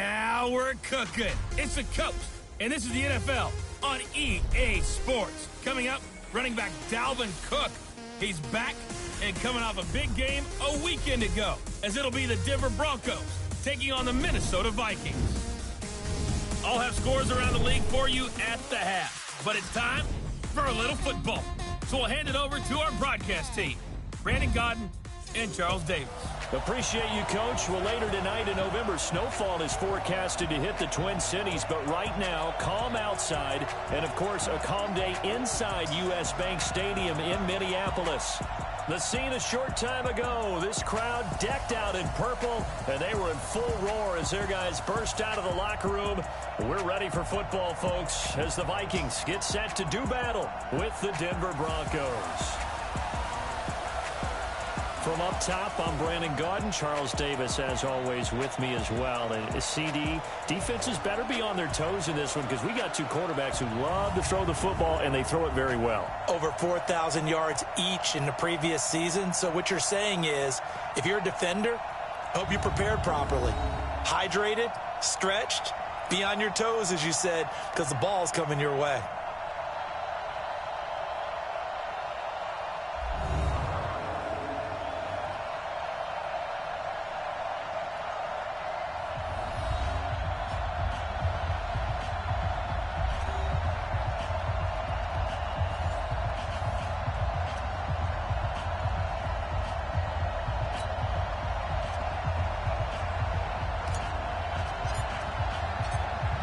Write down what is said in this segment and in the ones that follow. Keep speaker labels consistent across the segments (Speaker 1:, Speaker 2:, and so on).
Speaker 1: Now we're cooking. It's the coach, and this is the NFL on EA Sports. Coming up, running back Dalvin Cook. He's back and coming off a big game a weekend ago, as it'll be the Denver Broncos taking on the Minnesota Vikings. I'll have scores around the league for you at the half, but it's time for a little football. So we'll hand it over to our broadcast team, Brandon Godden and Charles Davis.
Speaker 2: Appreciate you, Coach. Well, later tonight in November, snowfall is forecasted to hit the Twin Cities, but right now, calm outside, and of course, a calm day inside U.S. Bank Stadium in Minneapolis. The scene a short time ago, this crowd decked out in purple, and they were in full roar as their guys burst out of the locker room. We're ready for football, folks, as the Vikings get set to do battle with the Denver Broncos. From up top, I'm Brandon Godden. Charles Davis, as always, with me as well. And CD, defenses better be on their toes in this one because we got two quarterbacks who love to throw the football, and they throw it very well.
Speaker 3: Over 4,000 yards each in the previous season. So what you're saying is, if you're a defender, hope you're prepared properly. Hydrated, stretched, be on your toes, as you said, because the ball's coming your way.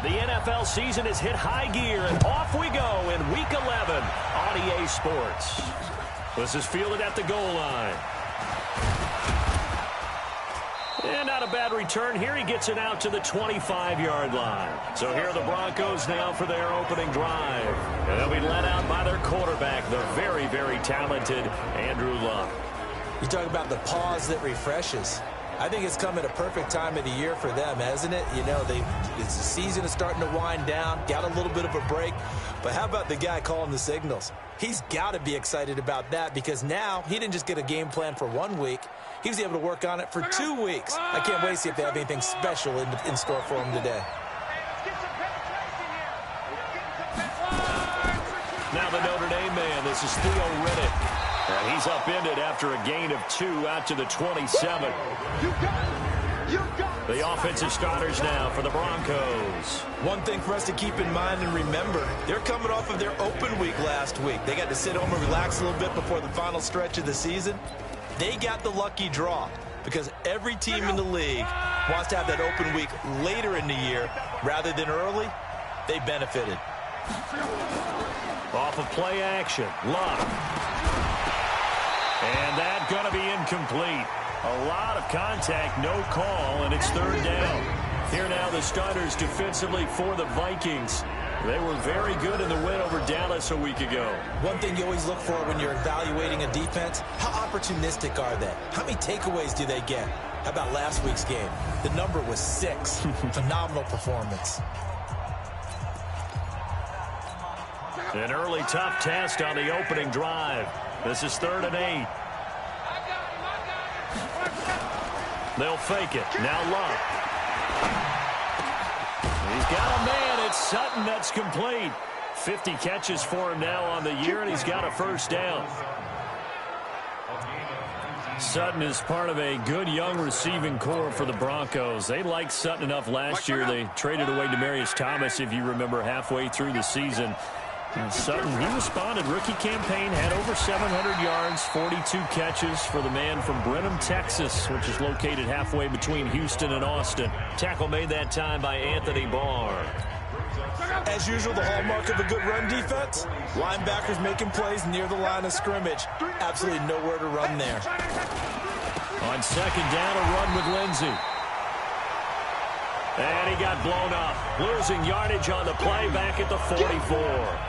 Speaker 2: The NFL season has hit high gear, and off we go in Week 11 on EA Sports. This is fielded at the goal line. And not a bad return here. He gets it out to the 25-yard line. So here are the Broncos now for their opening drive. And they'll be led out by their quarterback, the very, very talented Andrew Luck.
Speaker 3: You talk about the pause that refreshes. I think it's come at a perfect time of the year for them, hasn't it? You know, the season is starting to wind down, got a little bit of a break. But how about the guy calling the signals? He's got to be excited about that because now he didn't just get a game plan for 1 week. He was able to work on it for 2 weeks. I can't wait to see if they have anything special in store for him today.
Speaker 2: Now the Notre Dame man, this is Theo Riddick. And he's upended after a gain of 2 out to the 27. The offensive starters now for the Broncos.
Speaker 3: One thing for us to keep in mind and remember, they're coming off of their open week last week. They got to sit home and relax a little bit before the final stretch of the season. They got the lucky draw because every team in the league wants to have that open week later in the year rather than early. They benefited.
Speaker 2: Off of play action, Luck. And that's going to be incomplete. A lot of contact, no call, and it's third down. Here now the starters defensively for the Vikings. They were very good in the win over Dallas a week ago.
Speaker 3: One thing you always look for when you're evaluating a defense, how opportunistic are they? How many takeaways do they get? How about last week's game? The number was 6. Phenomenal performance.
Speaker 2: An early tough test on the opening drive. This is 3rd and 8. They'll fake it. Now Luck. He's got a man. It's Sutton that's complete. 50 catches for him now on the year, and he's got a first down. Sutton is part of a good young receiving core for the Broncos. They liked Sutton enough last year. They traded away Demaryius Thomas, if you remember, halfway through the season. And Sutton, he responded. Rookie campaign, had over 700 yards, 42 catches for the man from Brenham, Texas, which is located halfway between Houston and Austin. Tackle made that time by Anthony Barr.
Speaker 3: As usual, the hallmark of a good run defense, linebackers making plays near the line of scrimmage. Absolutely nowhere to run there.
Speaker 2: On second down, a run with Lindsey. And he got blown up, losing yardage on the play back at the 44.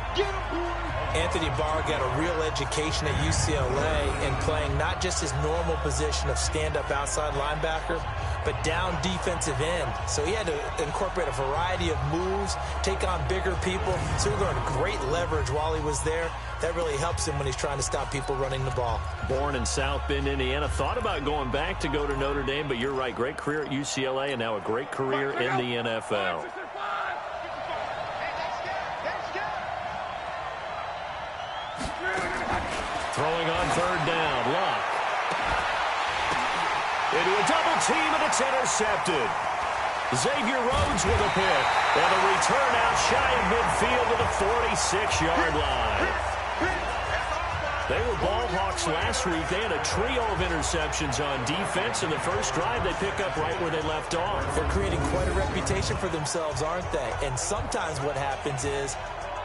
Speaker 3: Anthony Barr got a real education at UCLA in playing not just his normal position of stand-up outside linebacker, but down defensive end. So he had to incorporate a variety of moves, take on bigger people. So he learned great leverage while he was there. That really helps him when he's trying to stop people running the ball.
Speaker 2: Born in South Bend, Indiana. Thought about going back to go to Notre Dame, but you're right. Great career at UCLA and now a great career in the NFL. Throwing on third down. Luck. Into a double team, and it's intercepted. Xavier Rhodes with a pick. And a return out shy of midfield to the 46-yard line. They were ball hawks last week. They had a trio of interceptions on defense. In the first drive, they pick up right where they left off.
Speaker 3: They're creating quite a reputation for themselves, aren't they? And sometimes what happens is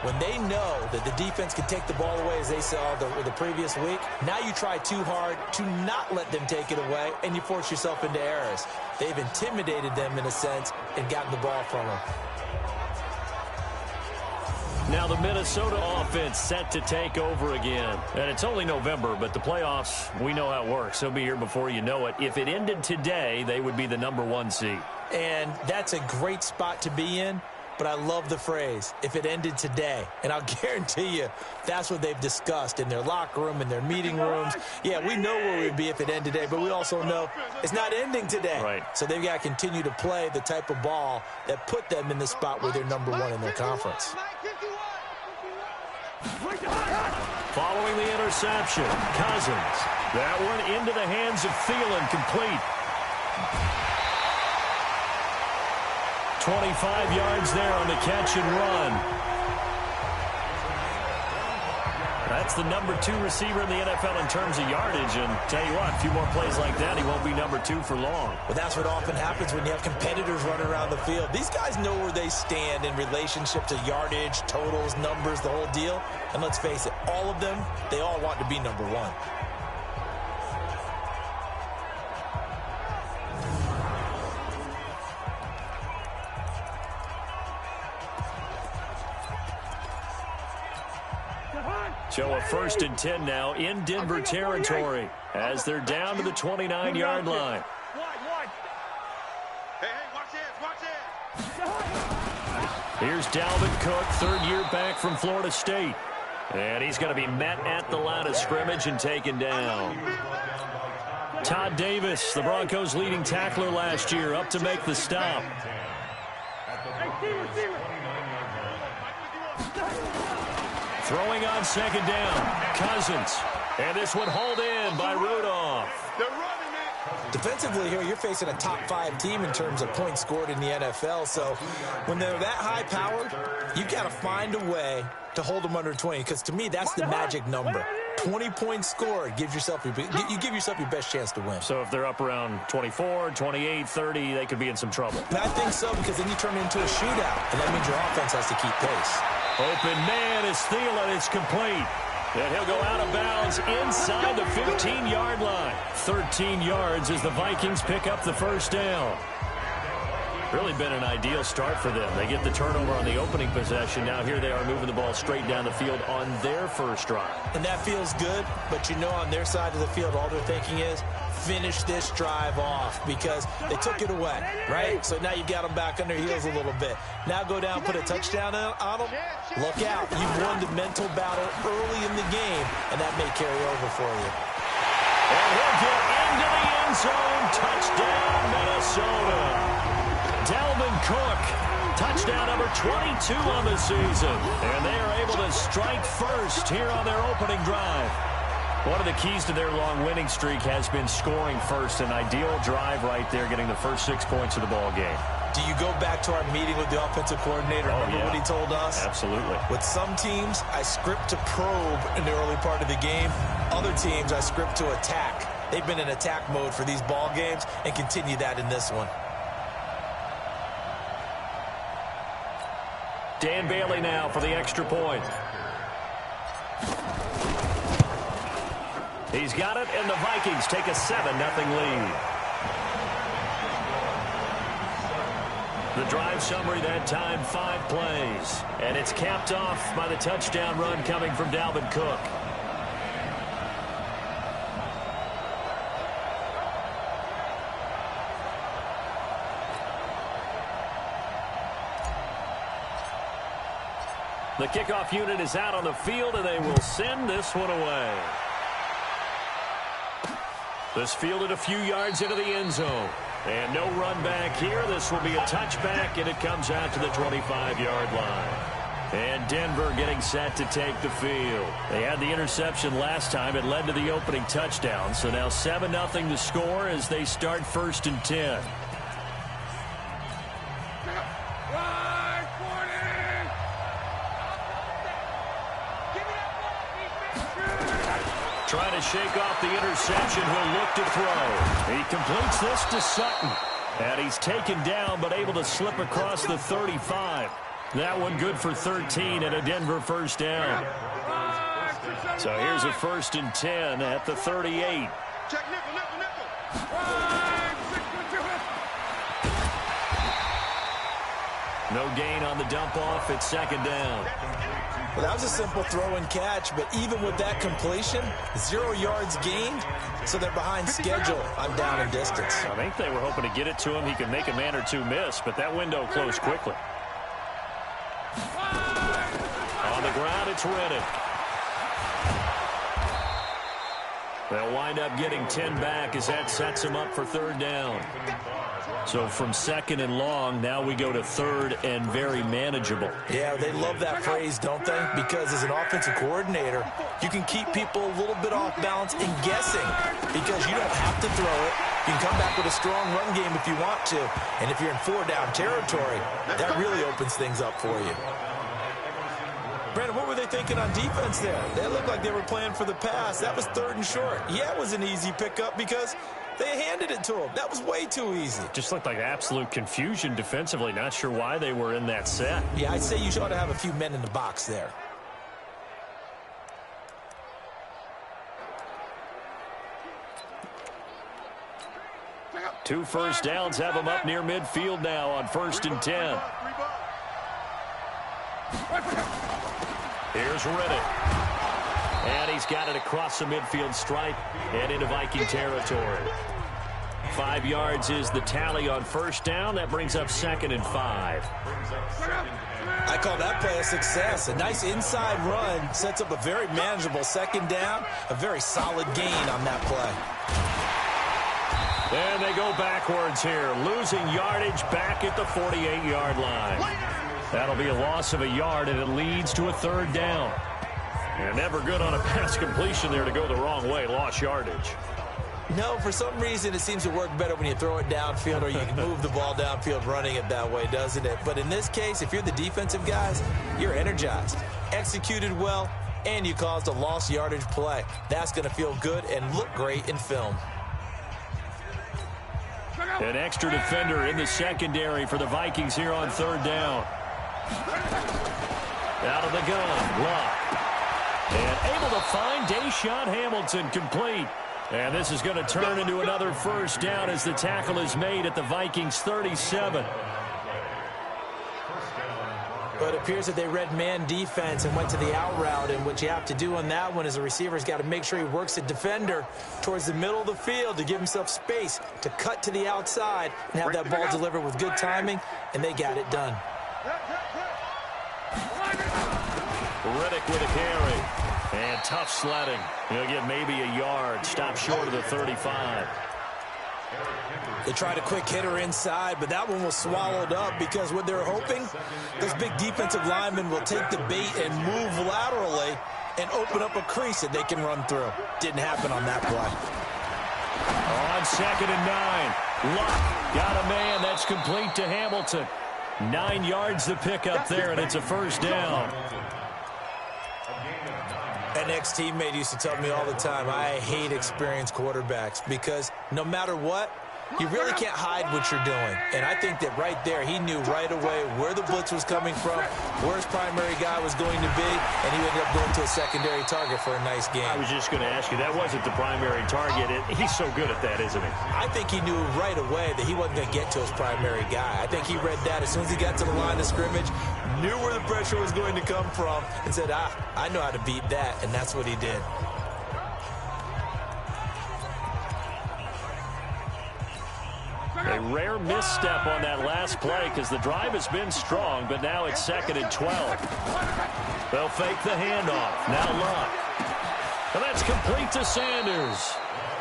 Speaker 3: when they know that the defense can take the ball away, as they saw the previous week, now you try too hard to not let them take it away, and you force yourself into errors. They've intimidated them in a sense and gotten the ball from them.
Speaker 2: Now the Minnesota offense set to take over again. And it's only November, but the playoffs, we know how it works. They'll be here before you know it. If it ended today, they would be the #1 seed.
Speaker 3: And that's a great spot to be in. But I love the phrase, if it ended today. And I'll guarantee you, that's what they've discussed in their locker room, in their meeting rooms. Yeah, we know where we'd be if it ended today, but we also know it's not ending today.
Speaker 2: Right.
Speaker 3: So they've got to continue to play the type of ball that put them in the spot where they're #1 in their conference.
Speaker 2: Following the interception, Cousins. That one into the hands of Thielen, complete. 25 yards there on the catch and run. That's the #2 receiver in the NFL in terms of yardage. And tell you what, a few more plays like that, he won't be #2 for long.
Speaker 3: Well, that's what often happens when you have competitors running around the field. These guys know where they stand in relationship to yardage, totals, numbers, the whole deal. And let's face it, all of them, they all want to be #1.
Speaker 2: So a 1st and 10 now in Denver territory as they're down to the 29-yard line. Here's Dalvin Cook, 3rd year back from Florida State. And he's going to be met at the line of scrimmage and taken down. Todd Davis, the Broncos' leading tackler last year, up to make the stop. Throwing on 2nd down, Cousins. And this one hauled in by Rudolph.
Speaker 3: Defensively here, you're facing a top 5 team in terms of points scored in the NFL. So when they're that high powered, you've got to find a way to hold them under 20. Because to me, that's the magic number. 20 points scored gives yourself you give yourself your best chance to win.
Speaker 2: So if they're up around 24, 28, 30, they could be in some trouble.
Speaker 3: And I think so, because then you turn it into a shootout, and that means your offense has to keep pace.
Speaker 2: Open man is Thielen. It's complete. And he'll go out of bounds inside the 15-yard line. 13 yards as the Vikings pick up the 1st down. Really been an ideal start for them. They get the turnover on the opening possession. Now here they are moving the ball straight down the field on their 1st drive.
Speaker 3: And that feels good, but you know on their side of the field, all they're thinking is, finish this drive off, because they took it away, right? So now you've got them back on their heels a little bit. Now go down, put a touchdown on them. Look out. You've won the mental battle early in the game, and that may carry over for you.
Speaker 2: And he'll get into the end zone. Touchdown, Minnesota. Dalvin Cook, touchdown number 22 on the season. And they are able to strike first here on their opening drive. One of the keys to their long winning streak has been scoring first. An ideal drive right there, getting the first 6 points of the ball game.
Speaker 3: Do you go back to our meeting with the offensive coordinator? Remember what he told us?
Speaker 2: Absolutely.
Speaker 3: With some teams, I script to probe in the early part of the game. Other teams, I script to attack. They've been in attack mode for these ball games and continue that in this one.
Speaker 2: Dan Bailey now for the extra point. He's got it, and the Vikings take a 7-0 lead. The drive summary that time, 5 plays. And it's capped off by the touchdown run coming from Dalvin Cook. The kickoff unit is out on the field, and they will send this one away. This fielded a few yards into the end zone. And no run back here. This will be a touchback, and it comes out to the 25-yard line. And Denver getting set to take the field. They had the interception last time. It led to the opening touchdown. So now 7-0 to score as they start 1st and 10. Trying to shake off the interception. He'll look to throw. He completes this to Sutton. And he's taken down but able to slip across the 35. That one good for 13 and a Denver first down. So here's a 1st and 10 at the 38.
Speaker 4: Check nickel.
Speaker 2: No gain on the dump off. It's 2nd down.
Speaker 3: Well, that was a simple throw and catch, but even with that completion, 0 yards gained, so they're behind schedule on down and distance.
Speaker 2: I think they were hoping to get it to him. He could make a man or two miss, but that window closed quickly. On the ground, it's Reddick. They'll wind up getting 10 back as that sets him up for 3rd down. So from 2nd and long, now we go to 3rd and very manageable.
Speaker 3: Yeah, they love that phrase, don't they? Because as an offensive coordinator, you can keep people a little bit off balance and guessing because you don't have to throw it. You can come back with a strong run game if you want to. And if you're in 4-down territory, that really opens things up for you. Brandon, what were they thinking on defense there? They looked like they were playing for the pass. That was 3rd and short. Yeah, it was an easy pickup because they handed it to him. That was way too easy.
Speaker 2: Just looked like absolute confusion defensively. Not sure why they were in that set.
Speaker 3: Yeah, I'd say you ought to have a few men in the box there.
Speaker 2: Two first downs have them up near midfield now on 1st and 10. Here's Reddick. And he's got it across the midfield stripe and into Viking territory. 5 yards is the tally on 1st down. That brings up 2nd and 5.
Speaker 3: I call that play a success. A nice inside run sets up a very manageable 2nd down. A very solid gain on that play.
Speaker 2: And they go backwards here, losing yardage back at the 48-yard line. That'll be a loss of a yard, and it leads to a 3rd down. And never good on a pass completion there to go the wrong way. Lost yardage.
Speaker 3: No, for some reason it seems to work better when you throw it downfield or you can move the ball downfield running it that way, doesn't it? But in this case, if you're the defensive guys, you're energized, executed well, and you caused a lost yardage play. That's going to feel good and look great in film.
Speaker 2: An extra defender in the secondary for the Vikings here on 3rd down. Out of the gun, Luck. And able to find Deshaun Hamilton complete. And this is going to turn into another 1st down as the tackle is made at the Vikings 37.
Speaker 3: But it appears that they read man defense and went to the out route. And what you have to do on that one is the receiver's got to make sure he works the defender towards the middle of the field to give himself space to cut to the outside and have that ball delivered with good timing. And they got it done.
Speaker 2: Reddick with a carry. And tough sledding. He'll get maybe a yard. Stop short of the 35.
Speaker 3: They tried a quick hitter inside, but that one was swallowed up because what they're hoping, this big defensive lineman will take the bait and move laterally and open up a crease that they can run through. Didn't happen on that play.
Speaker 2: On 2nd and 9. Luck got a man. That's complete to Hamilton. 9 yards to pick up there, and it's a 1st down.
Speaker 3: An ex-teammate used to tell me all the time, I hate experienced quarterbacks because no matter what, you really can't hide what you're doing. And I think that right there, he knew right away where the blitz was coming from, where his primary guy was going to be, and he ended up going to a secondary target for a nice game.
Speaker 2: I was just going to ask you, that wasn't the primary target. He's so good at that, isn't he?
Speaker 3: I think he knew right away that he wasn't going to get to his primary guy. I think he read that as soon as he got to the line of scrimmage, knew where the pressure was going to come from, and said, I know how to beat that, and that's what he did.
Speaker 2: They rare misstep on that last play because the drive has been strong, but now it's 2nd and 12. They'll fake the handoff. Now Luck. And that's complete to Sanders.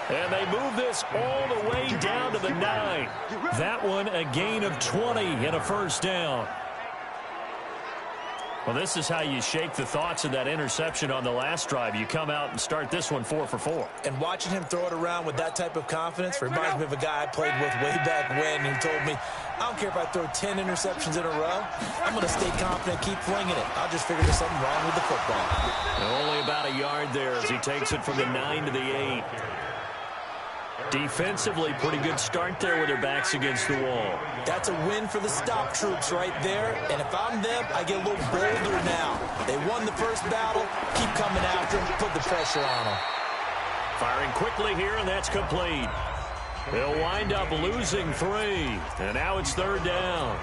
Speaker 2: And they move this all the way down to the 9. That one a gain of 20 and a first down. Well, this is how you shake the thoughts of that interception on the last drive. You come out and start this one 4 for 4.
Speaker 3: And watching him throw it around with that type of confidence reminds me of a guy I played with way back when who told me, I don't care if I throw 10 interceptions in a row. I'm going to stay confident, keep flinging it. I'll just figure there's something wrong with the football.
Speaker 2: And only about a yard there as he takes it from the 9 to the 8. Defensively, pretty good start there with their backs against the wall.
Speaker 3: That's a win for the stop troops right there. And if I'm them, I get a little bolder now. They won the first battle. Keep coming after them. Put the pressure on them.
Speaker 2: Firing quickly here, and that's complete. They'll wind up losing 3. And now it's 3rd down.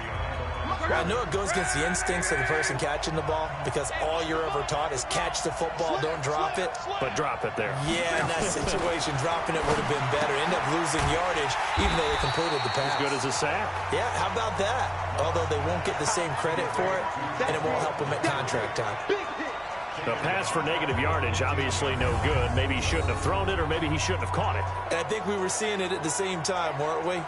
Speaker 3: I know it goes against the instincts of the person catching the ball because all you're ever taught is catch the football, don't drop it.
Speaker 2: But drop it there.
Speaker 3: Yeah, in that situation, dropping it would have been better. End up losing yardage even though they completed the pass.
Speaker 2: As good as a sack.
Speaker 3: Yeah, how about that? Although they won't get the same credit for it, and it won't help them at contract time.
Speaker 2: The pass for negative yardage, obviously no good. Maybe he shouldn't have thrown it, or maybe he shouldn't have caught it.
Speaker 3: And I think we were seeing it at the same time, weren't we?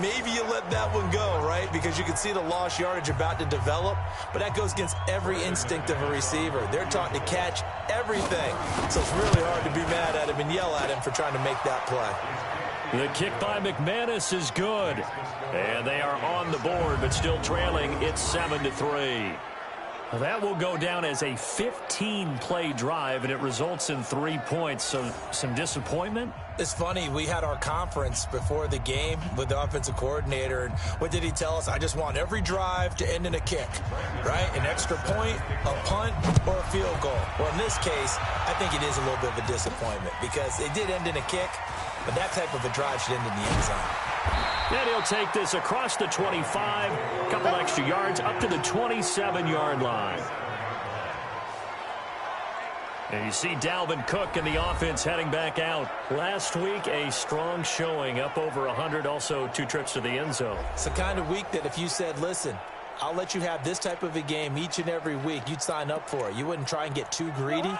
Speaker 3: Maybe you let that one go, right? Because you can see the lost yardage about to develop. But that goes against every instinct of a receiver. They're taught to catch everything. So it's really hard to be mad at him and yell at him for trying to make that play.
Speaker 2: The kick by McManus is good. And they are on the board, but still trailing. It's 7-3. Well, that will go down as a 15-play drive, and it results in 3 points. So some disappointment?
Speaker 3: It's funny, we had our conference before the game with the offensive coordinator, and what did he tell us? I just want every drive to end in a kick, right? An extra point, a punt, or a field goal. Well, in this case, I think it is a little bit of a disappointment because it did end in a kick, but that type of a drive should end in the end zone.
Speaker 2: And he'll take this across the 25, a couple extra yards up to the 27-yard line. And you see Dalvin Cook and the offense heading back out. Last week, a strong showing, up over 100, also 2 trips to the end zone.
Speaker 3: It's the kind of week that if you said, listen, I'll let you have this type of a game each and every week, you'd sign up for it. You wouldn't try and get too greedy,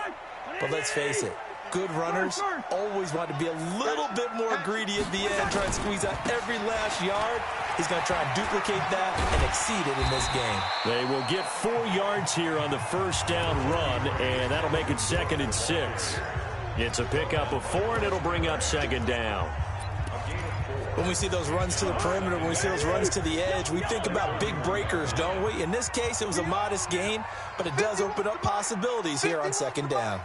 Speaker 3: but let's face it. Good runners always want to be a little bit more greedy at the end, try and squeeze out every last yard. He's going to try and duplicate that and exceed it in this game.
Speaker 2: They will get 4 yards here on the first down run, and that'll make it 2nd and 6. It's a pickup of 4, and it'll bring up 2nd down.
Speaker 3: When we see those runs to the perimeter, when we see those runs to the edge, we think about big breakers, don't we? In this case, it was a modest gain, but it does open up possibilities here on 2nd down.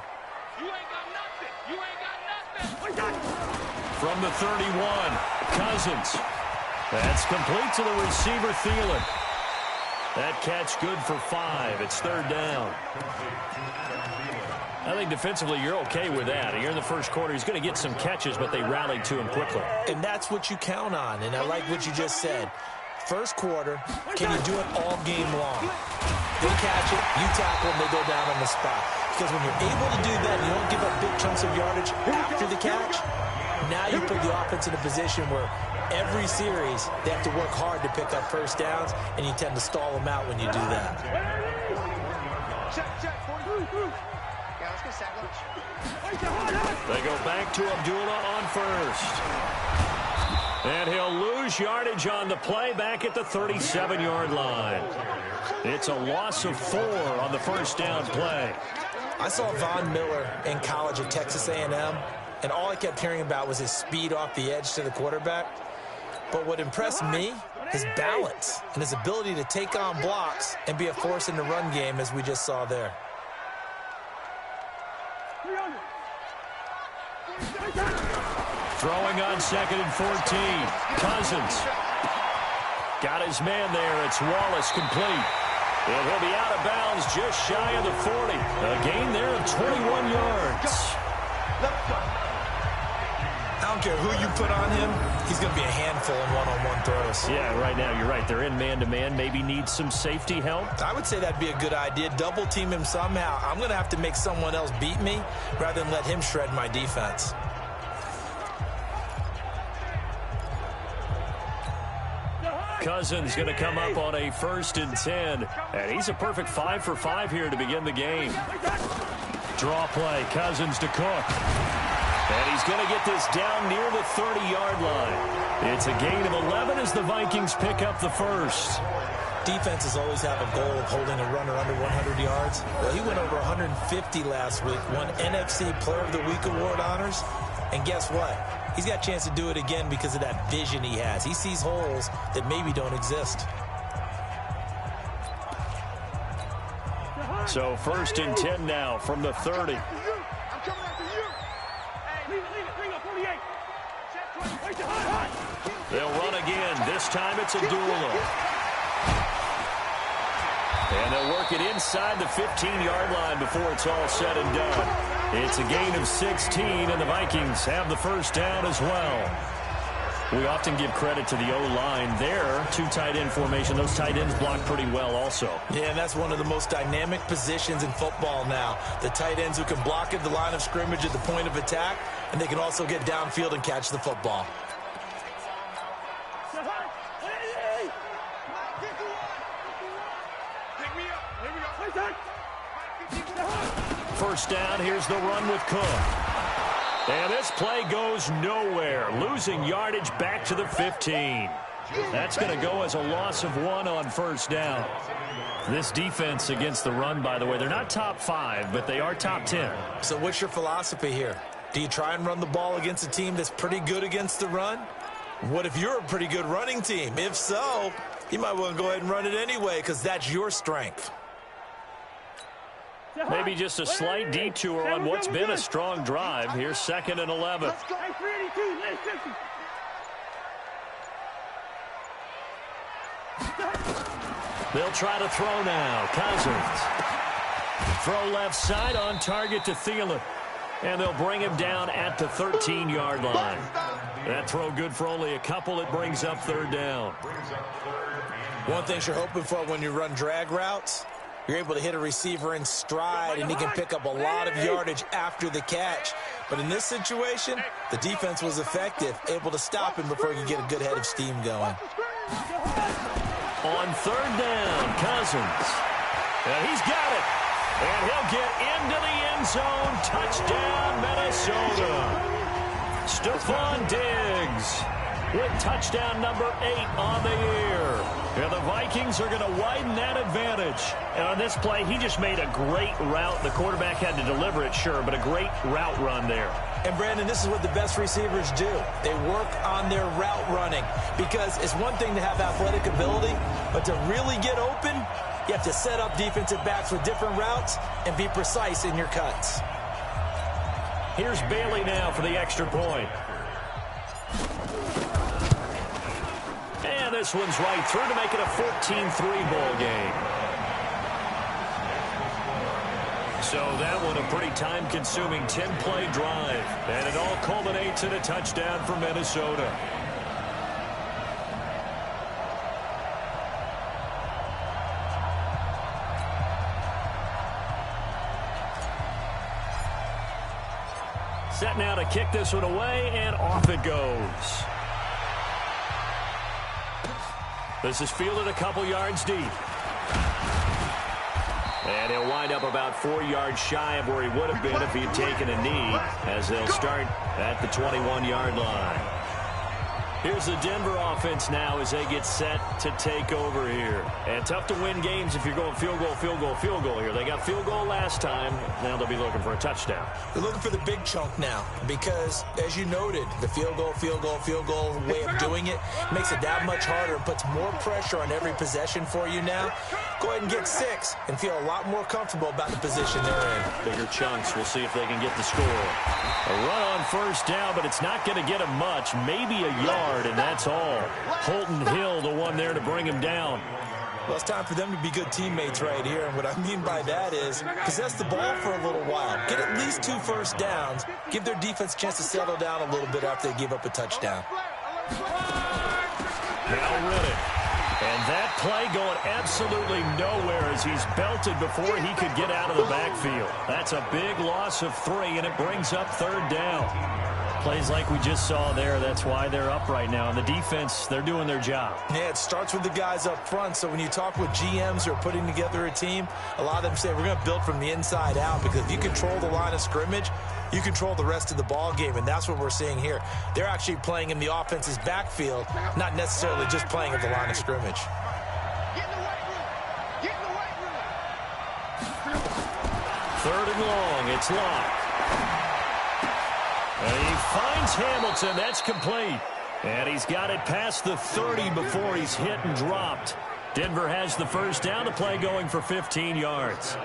Speaker 2: From the 31, Cousins. That's complete to the receiver, Thielen. That catch good for 5. It's 3rd down. I think defensively you're okay with that. Here in the first quarter, he's going to get some catches, but they rallied to him quickly.
Speaker 3: And that's what you count on, and I like what you just said. First quarter, can you do it all game long? They catch it, you tackle them, they go down on the spot. Because when you're able to do that, you don't give up big chunks of yardage after the catch. Now you put the offense in a position where every series they have to work hard to pick up first downs, and you tend to stall them out when you do that.
Speaker 2: They go back to Abdullah on first. And he'll lose yardage on the play back at the 37-yard line. It's a loss of 4 on the first down play.
Speaker 3: I saw Von Miller in college at Texas A&M, and all I kept hearing about was his speed off the edge to the quarterback. But what impressed me, his balance and his ability to take on blocks and be a force in the run game, as we just saw there.
Speaker 2: Throwing on 2nd and 14. Cousins. Got his man there. It's Wallace complete. And he'll be out of bounds just shy of the 40. A gain there of 21 yards.
Speaker 3: I don't care who you put on him, he's going to be a handful in one-on-one throws.
Speaker 2: Yeah, right now you're right. They're in man-to-man. Maybe need some safety help.
Speaker 3: I would say that'd be a good idea. Double team him somehow. I'm going to have to make someone else beat me rather than let him shred my defense.
Speaker 2: Cousins going to come up on a 1st and 10. And he's a perfect 5 for 5 here to begin the game. Draw play, Cousins to Cook. And he's going to get this down near the 30-yard line. It's a gain of 11 as the Vikings pick up the first.
Speaker 3: Defenses always have a goal of holding a runner under 100 yards. Well, he went over 150 last week, won NFC Player of the Week award honors. And guess what? He's got a chance to do it again because of that vision he has. He sees holes that maybe don't exist.
Speaker 2: So 1st and 10 now from the 30. They'll run again. This time it's a duel. And they'll work it inside the 15-yard line before it's all said and done. It's a gain of 16, and the Vikings have the first down as well. We often give credit to the O-line there. 2 tight end formation. Those tight ends block pretty well also.
Speaker 3: Yeah, and that's one of the most dynamic positions in football now. The tight ends who can block at the line of scrimmage at the point of attack, and they can also get downfield and catch the football.
Speaker 2: First down, here's the run with Cook. And this play goes nowhere, losing yardage back to the 15. That's going to go as a loss of 1 on first down. This defense against the run, by the way, they're not top 5, but they are top 10.
Speaker 3: So what's your philosophy here? Do you try and run the ball against a team that's pretty good against the run? What if you're a pretty good running team? If so, you might want to go ahead and run it anyway because that's your strength.
Speaker 2: Maybe just a slight detour on what's been a strong drive. Here's 2nd and 11. They'll try to throw now. Cousins. Throw left side on target to Thielen. And they'll bring him down at the 13-yard line. That throw good for only a couple. It brings up 3rd down.
Speaker 3: One thing you're hoping for when you run drag routes, you're able to hit a receiver in stride, and he can pick up a lot of yardage after the catch. But in this situation, the defense was effective, able to stop him before he could get a good head of steam going.
Speaker 2: On 3rd down, Cousins. And he's got it. And he'll get into the end zone. Touchdown, Minnesota. Stephon Diggs with touchdown number 8 on the year. And the Vikings are going to widen that advantage. And on this play, he just made a great route. The quarterback had to deliver it, sure, but a great route run there.
Speaker 3: And, Brandon, this is what the best receivers do. They work on their route running because it's one thing to have athletic ability, but to really get open, you have to set up defensive backs with different routes and be precise in your cuts.
Speaker 2: Here's Bailey now for the extra point. And this one's right through to make it a 14-3 ball game. So that one a pretty time-consuming 10-play drive. And it all culminates in a touchdown for Minnesota. Set now to kick this one away, and off it goes. This is fielded a couple yards deep. And he'll wind up about 4 yards shy of where he would have been if he had taken a knee, as they'll start at the 21-yard line. Here's the Denver offense now as they get set to take over here. And tough to win games if you're going field goal, field goal, field goal here. They got field goal last time. Now they'll be looking for a touchdown.
Speaker 3: They're looking for the big chunk now because, as you noted, the field goal way of doing it makes it that much harder and puts more pressure on every possession for you now. Go ahead and get 6 and feel a lot more comfortable about the position they're in.
Speaker 2: Bigger chunks. We'll see if they can get the score. A run on first down, but it's not going to get him much. Maybe a yard, and that's all. Holton Hill, the one there to bring him down.
Speaker 3: Well, it's time for them to be good teammates right here. And what I mean by that is possess the ball for a little while. Get at least 2 first downs. Give their defense a chance to settle down a little bit after they give up a touchdown.
Speaker 2: Now Riddick. And that play going absolutely nowhere as he's belted before he could get out of the backfield. That's a big loss of 3, and it brings up 3rd down. Plays like we just saw there, that's why they're up right now. And the defense, they're doing their job.
Speaker 3: Yeah, it starts with the guys up front. So when you talk with GMs who are putting together a team, a lot of them say we're going to build from the inside out, because if you control the line of scrimmage, you control the rest of the ball game, and that's what we're seeing here. They're actually playing in the offense's backfield, not necessarily just playing at the line of scrimmage.
Speaker 4: Get in the weight room. Get in the weight room.
Speaker 2: 3rd and long. It's Locke. And he finds Hamilton. That's complete. And he's got it past the 30 before he's hit and dropped. Denver has the first down. The play going for 15 yards.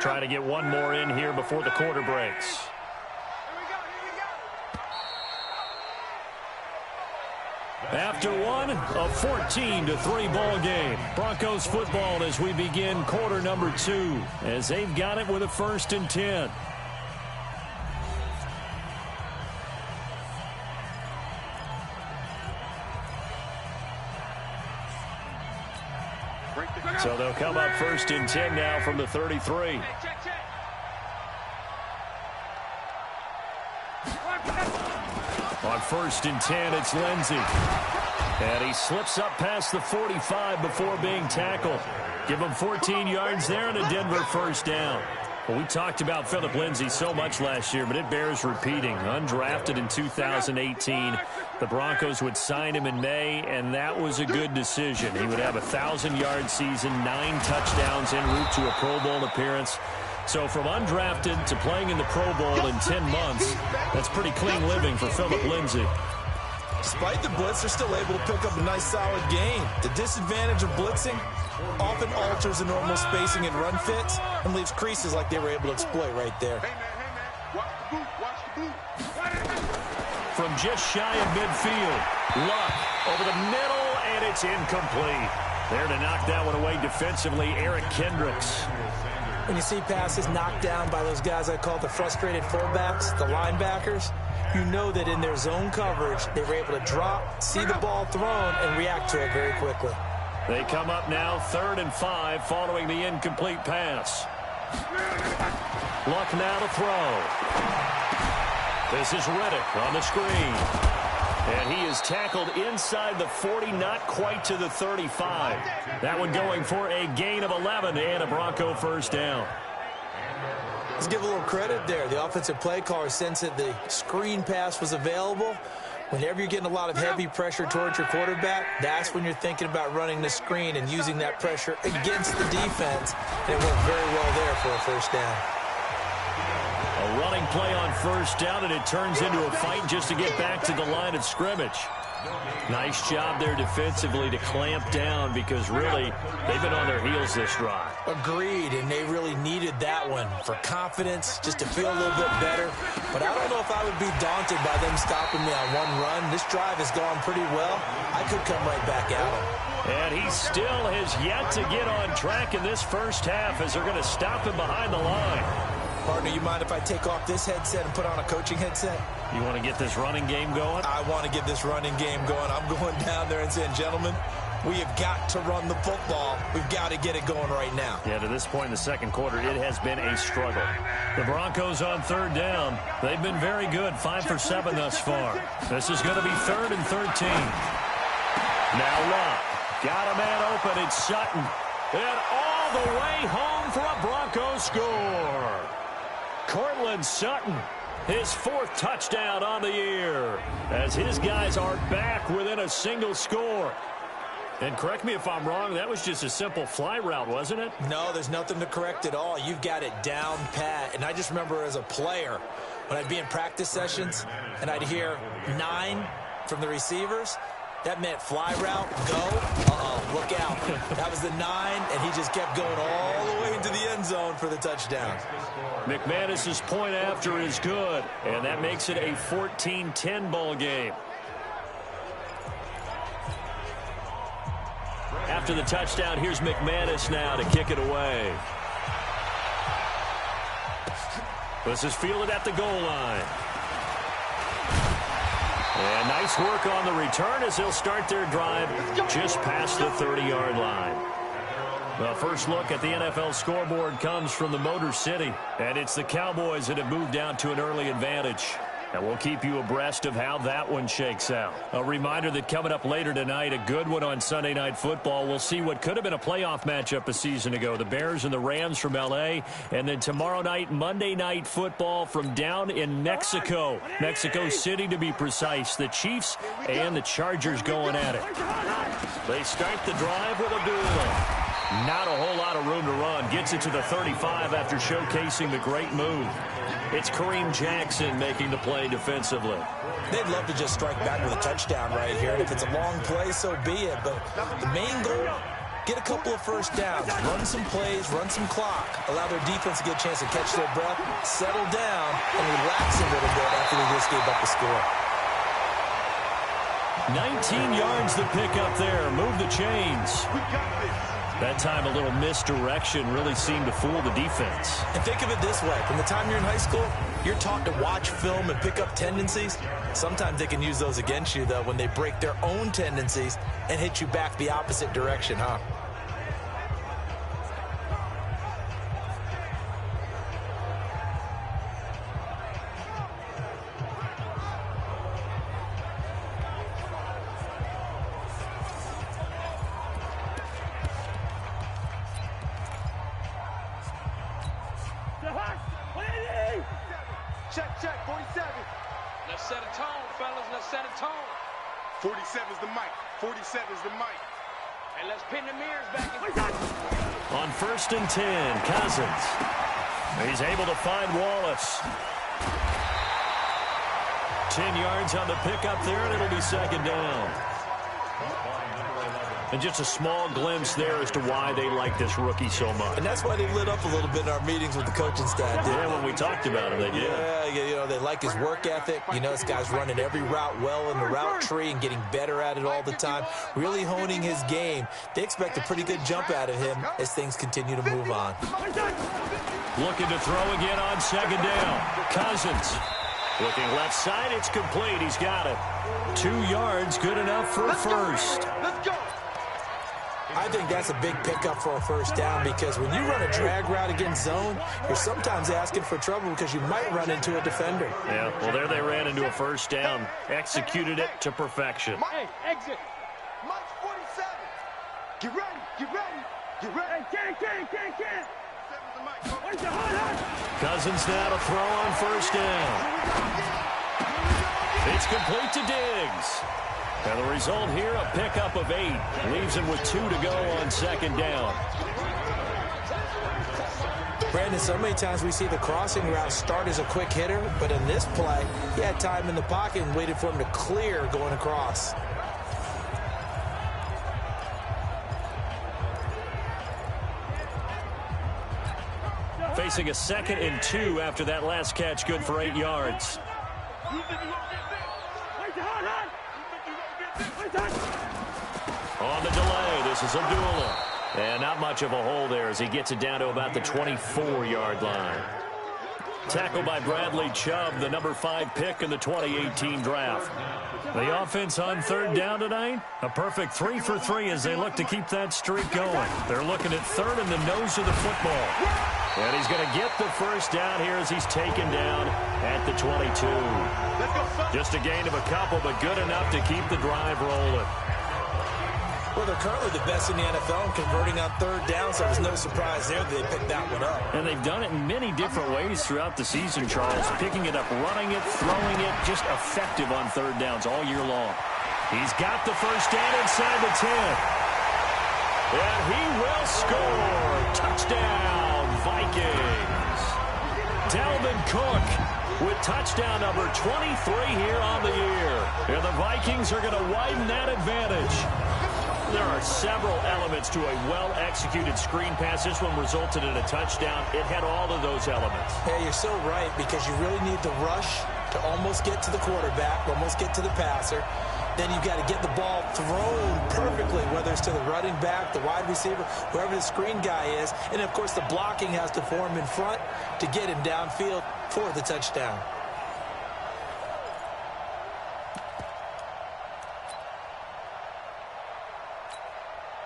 Speaker 2: Trying to get one more in here before the quarter breaks. After one, a 14-3 ball game. Broncos football as we begin quarter number 2, as they've got it with a 1st and 10. So they'll come up 1st and 10 now from the 33. On 1st and 10, it's Lindsey. And he slips up past the 45 before being tackled. Give him 14 yards there and a Denver first down. Well, we talked about Phillip Lindsay so much last year, but it bears repeating. Undrafted in 2018. The Broncos would sign him in May, and that was a good decision. He would have a 1,000-yard season, 9 touchdowns en route to a Pro Bowl appearance. So from undrafted to playing in the Pro Bowl in 10 months, that's pretty clean living for Phillip Lindsay.
Speaker 3: Despite the blitz, they're still able to pick up a nice, solid gain. The disadvantage of blitzing often alters the normal spacing and run fits and leaves creases like they were able to exploit right there.
Speaker 4: Hey, man. Watch the boot. Watch the boot.
Speaker 2: From just shy of midfield, Luck over the middle, and it's incomplete. There to knock that one away defensively, Eric Kendricks.
Speaker 3: When you see passes knocked down by those guys I call the frustrated fullbacks, the linebackers, you know that in their zone coverage, they were able to drop, see the ball thrown, and react to it very quickly.
Speaker 2: They come up now 3rd and 5 following the incomplete pass. Luck now to throw. This is Riddick on the screen. And he is tackled inside the 40, not quite to the 35. That one going for a gain of 11 and a Bronco first down.
Speaker 3: Let's give a little credit there. The offensive play caller sensed that the screen pass was available. Whenever you're getting a lot of heavy pressure towards your quarterback, that's when you're thinking about running the screen and using that pressure against the defense. And it worked very well there for a first down.
Speaker 2: A running play on first down, and it turns into a fight just to get back to the line of scrimmage. Nice job there defensively to clamp down, because really they've been on their heels this drive.
Speaker 3: Agreed, and they really needed that one for confidence, just to feel a little bit better. But I don't know if I would be daunted by them stopping me on one run. This drive has gone pretty well. I could come right back at them.
Speaker 2: And he still has yet to get on track in this first half, as they're going to stop him behind the line.
Speaker 3: Partner, you mind if I take off this headset and put on a coaching headset?
Speaker 2: You want to get this running game going?
Speaker 3: I want to get this running game going. I'm going down there and saying, gentlemen, we have got to run the football. We've got to get it going right now.
Speaker 2: Yeah, to this point in the second quarter, it has been a struggle. The Broncos on 3rd down. They've been very good, 5 for 7 thus far. This is going to be 3rd and 13. Now Locke. Got a man open. It's Sutton. And all the way home for a Broncos score. Cortland Sutton, his 4th touchdown on the year, as his guys are back within a single score. And correct me if I'm wrong, that was just a simple fly route, wasn't it?
Speaker 3: No, there's nothing to correct at all. You've got it down pat. And I just remember as a player, when I'd be in practice sessions and I'd hear 9 from the receivers, that meant fly route, go, look out. That was the 9, and he just kept going all the way into the end zone for the touchdown.
Speaker 2: McManus's point after is good, and that makes it a 14-10 ball game. After the touchdown, here's McManus now to kick it away. This is fielded at the goal line. And nice work on the return as they'll start their drive just past the 30-yard line. Well, first look at the NFL scoreboard comes from the Motor City, and it's the Cowboys that have moved down to an early advantage. And we'll keep you abreast of how that one shakes out. A reminder that coming up later tonight, a good one on Sunday Night Football. We'll see what could have been a playoff matchup a season ago. The Bears and the Rams from L.A. And then tomorrow night, Monday Night Football from down in Mexico. Mexico City, to be precise. The Chiefs and the Chargers going at it. They start the drive with Abdullah. Not a whole lot of room to run. Gets it to the 35 after showcasing the great move. It's Kareem Jackson making the play defensively.
Speaker 3: They'd love to just strike back with a touchdown right here. And if it's a long play, so be it. But the main goal, get a couple of first downs, run some plays, run some clock, allow their defense to get a chance to catch their breath, settle down, and relax a little bit after they just gave up the score.
Speaker 2: 19 yards to pick up there. Move the chains. That time a little misdirection really seemed to fool the defense.
Speaker 3: And think of it this way. From the time you're in high school, you're taught to watch film and pick up tendencies. Sometimes they can use those against you, though, when they break their own tendencies and hit you back the opposite direction, huh?
Speaker 4: Check, 47.
Speaker 5: Let's set a tone, fellas. Let's set a tone.
Speaker 4: 47's the mic. 47's the mic.
Speaker 5: And let's pin the mirrors back.
Speaker 2: On 1st and 10, Cousins. He's able to find Wallace. 10 yards on the pickup there, and it'll be 2nd down. And just a small glimpse there as to why they like this rookie so much.
Speaker 3: And that's why they lit up a little bit in our meetings with the coaching staff.
Speaker 2: Yeah, when we talked about him, they did.
Speaker 3: Yeah, you know, they like his work ethic. You know, this guy's running every route well in the route tree and getting better at it all the time, really honing his game. They expect a pretty good jump out of him as things continue to move on.
Speaker 2: Looking to throw again on 2nd down. Cousins. Looking left side, it's complete. He's got it. 2 yards, good enough for a first.
Speaker 4: Let's go.
Speaker 3: I think that's a big pickup for a first down because when you run a drag route against zone, you're sometimes asking for trouble because you might run into a defender.
Speaker 2: Yeah, well, there they ran into a first down. Executed it to perfection.
Speaker 4: Hey, exit. Mike's 47. Get ready. Get ready. Get.
Speaker 2: Cousins now to throw on 1st down. It's complete to Diggs. And the result here, a pickup of 8. Leaves him with 2 to go on 2nd down.
Speaker 3: Brandon, so many times we see the crossing route start as a quick hitter, but in this play, he had time in the pocket and waited for him to clear going across.
Speaker 2: Facing a 2nd and 2 after that last catch, good for 8 yards. On the delay, this is Abdullah. And not much of a hole there as he gets it down to about the 24-yard line. Tackled by Bradley Chubb, the number 5 pick in the 2018 draft. The offense on 3rd down tonight, a perfect 3 for 3 as they look to keep that streak going. They're looking at 3rd in the nose of the football. And he's going to get the first down here as he's taken down at the 22. Just a gain of a couple, but good enough to keep the drive rolling.
Speaker 3: Well, they're currently the best in the NFL in converting on 3rd down, so there's no surprise there that they picked that one up.
Speaker 2: And they've done it in many different ways throughout the season, Charles. Picking it up, running it, throwing it, just effective on 3rd downs all year long. He's got the first down inside the 10. And he will score. Touchdown, Vikings. Dalvin Cook with touchdown number 23 here on the year. And the Vikings are going to widen that advantage. There are several elements to a well-executed screen pass. This one resulted in a touchdown. It had all of those elements.
Speaker 3: Hey, you're so right because you really need the rush to almost get to the quarterback, almost get to the passer. Then you've got to get the ball thrown perfectly, whether it's to the running back, the wide receiver, whoever the screen guy is. And, of course, the blocking has to form in front to get him downfield for the touchdown.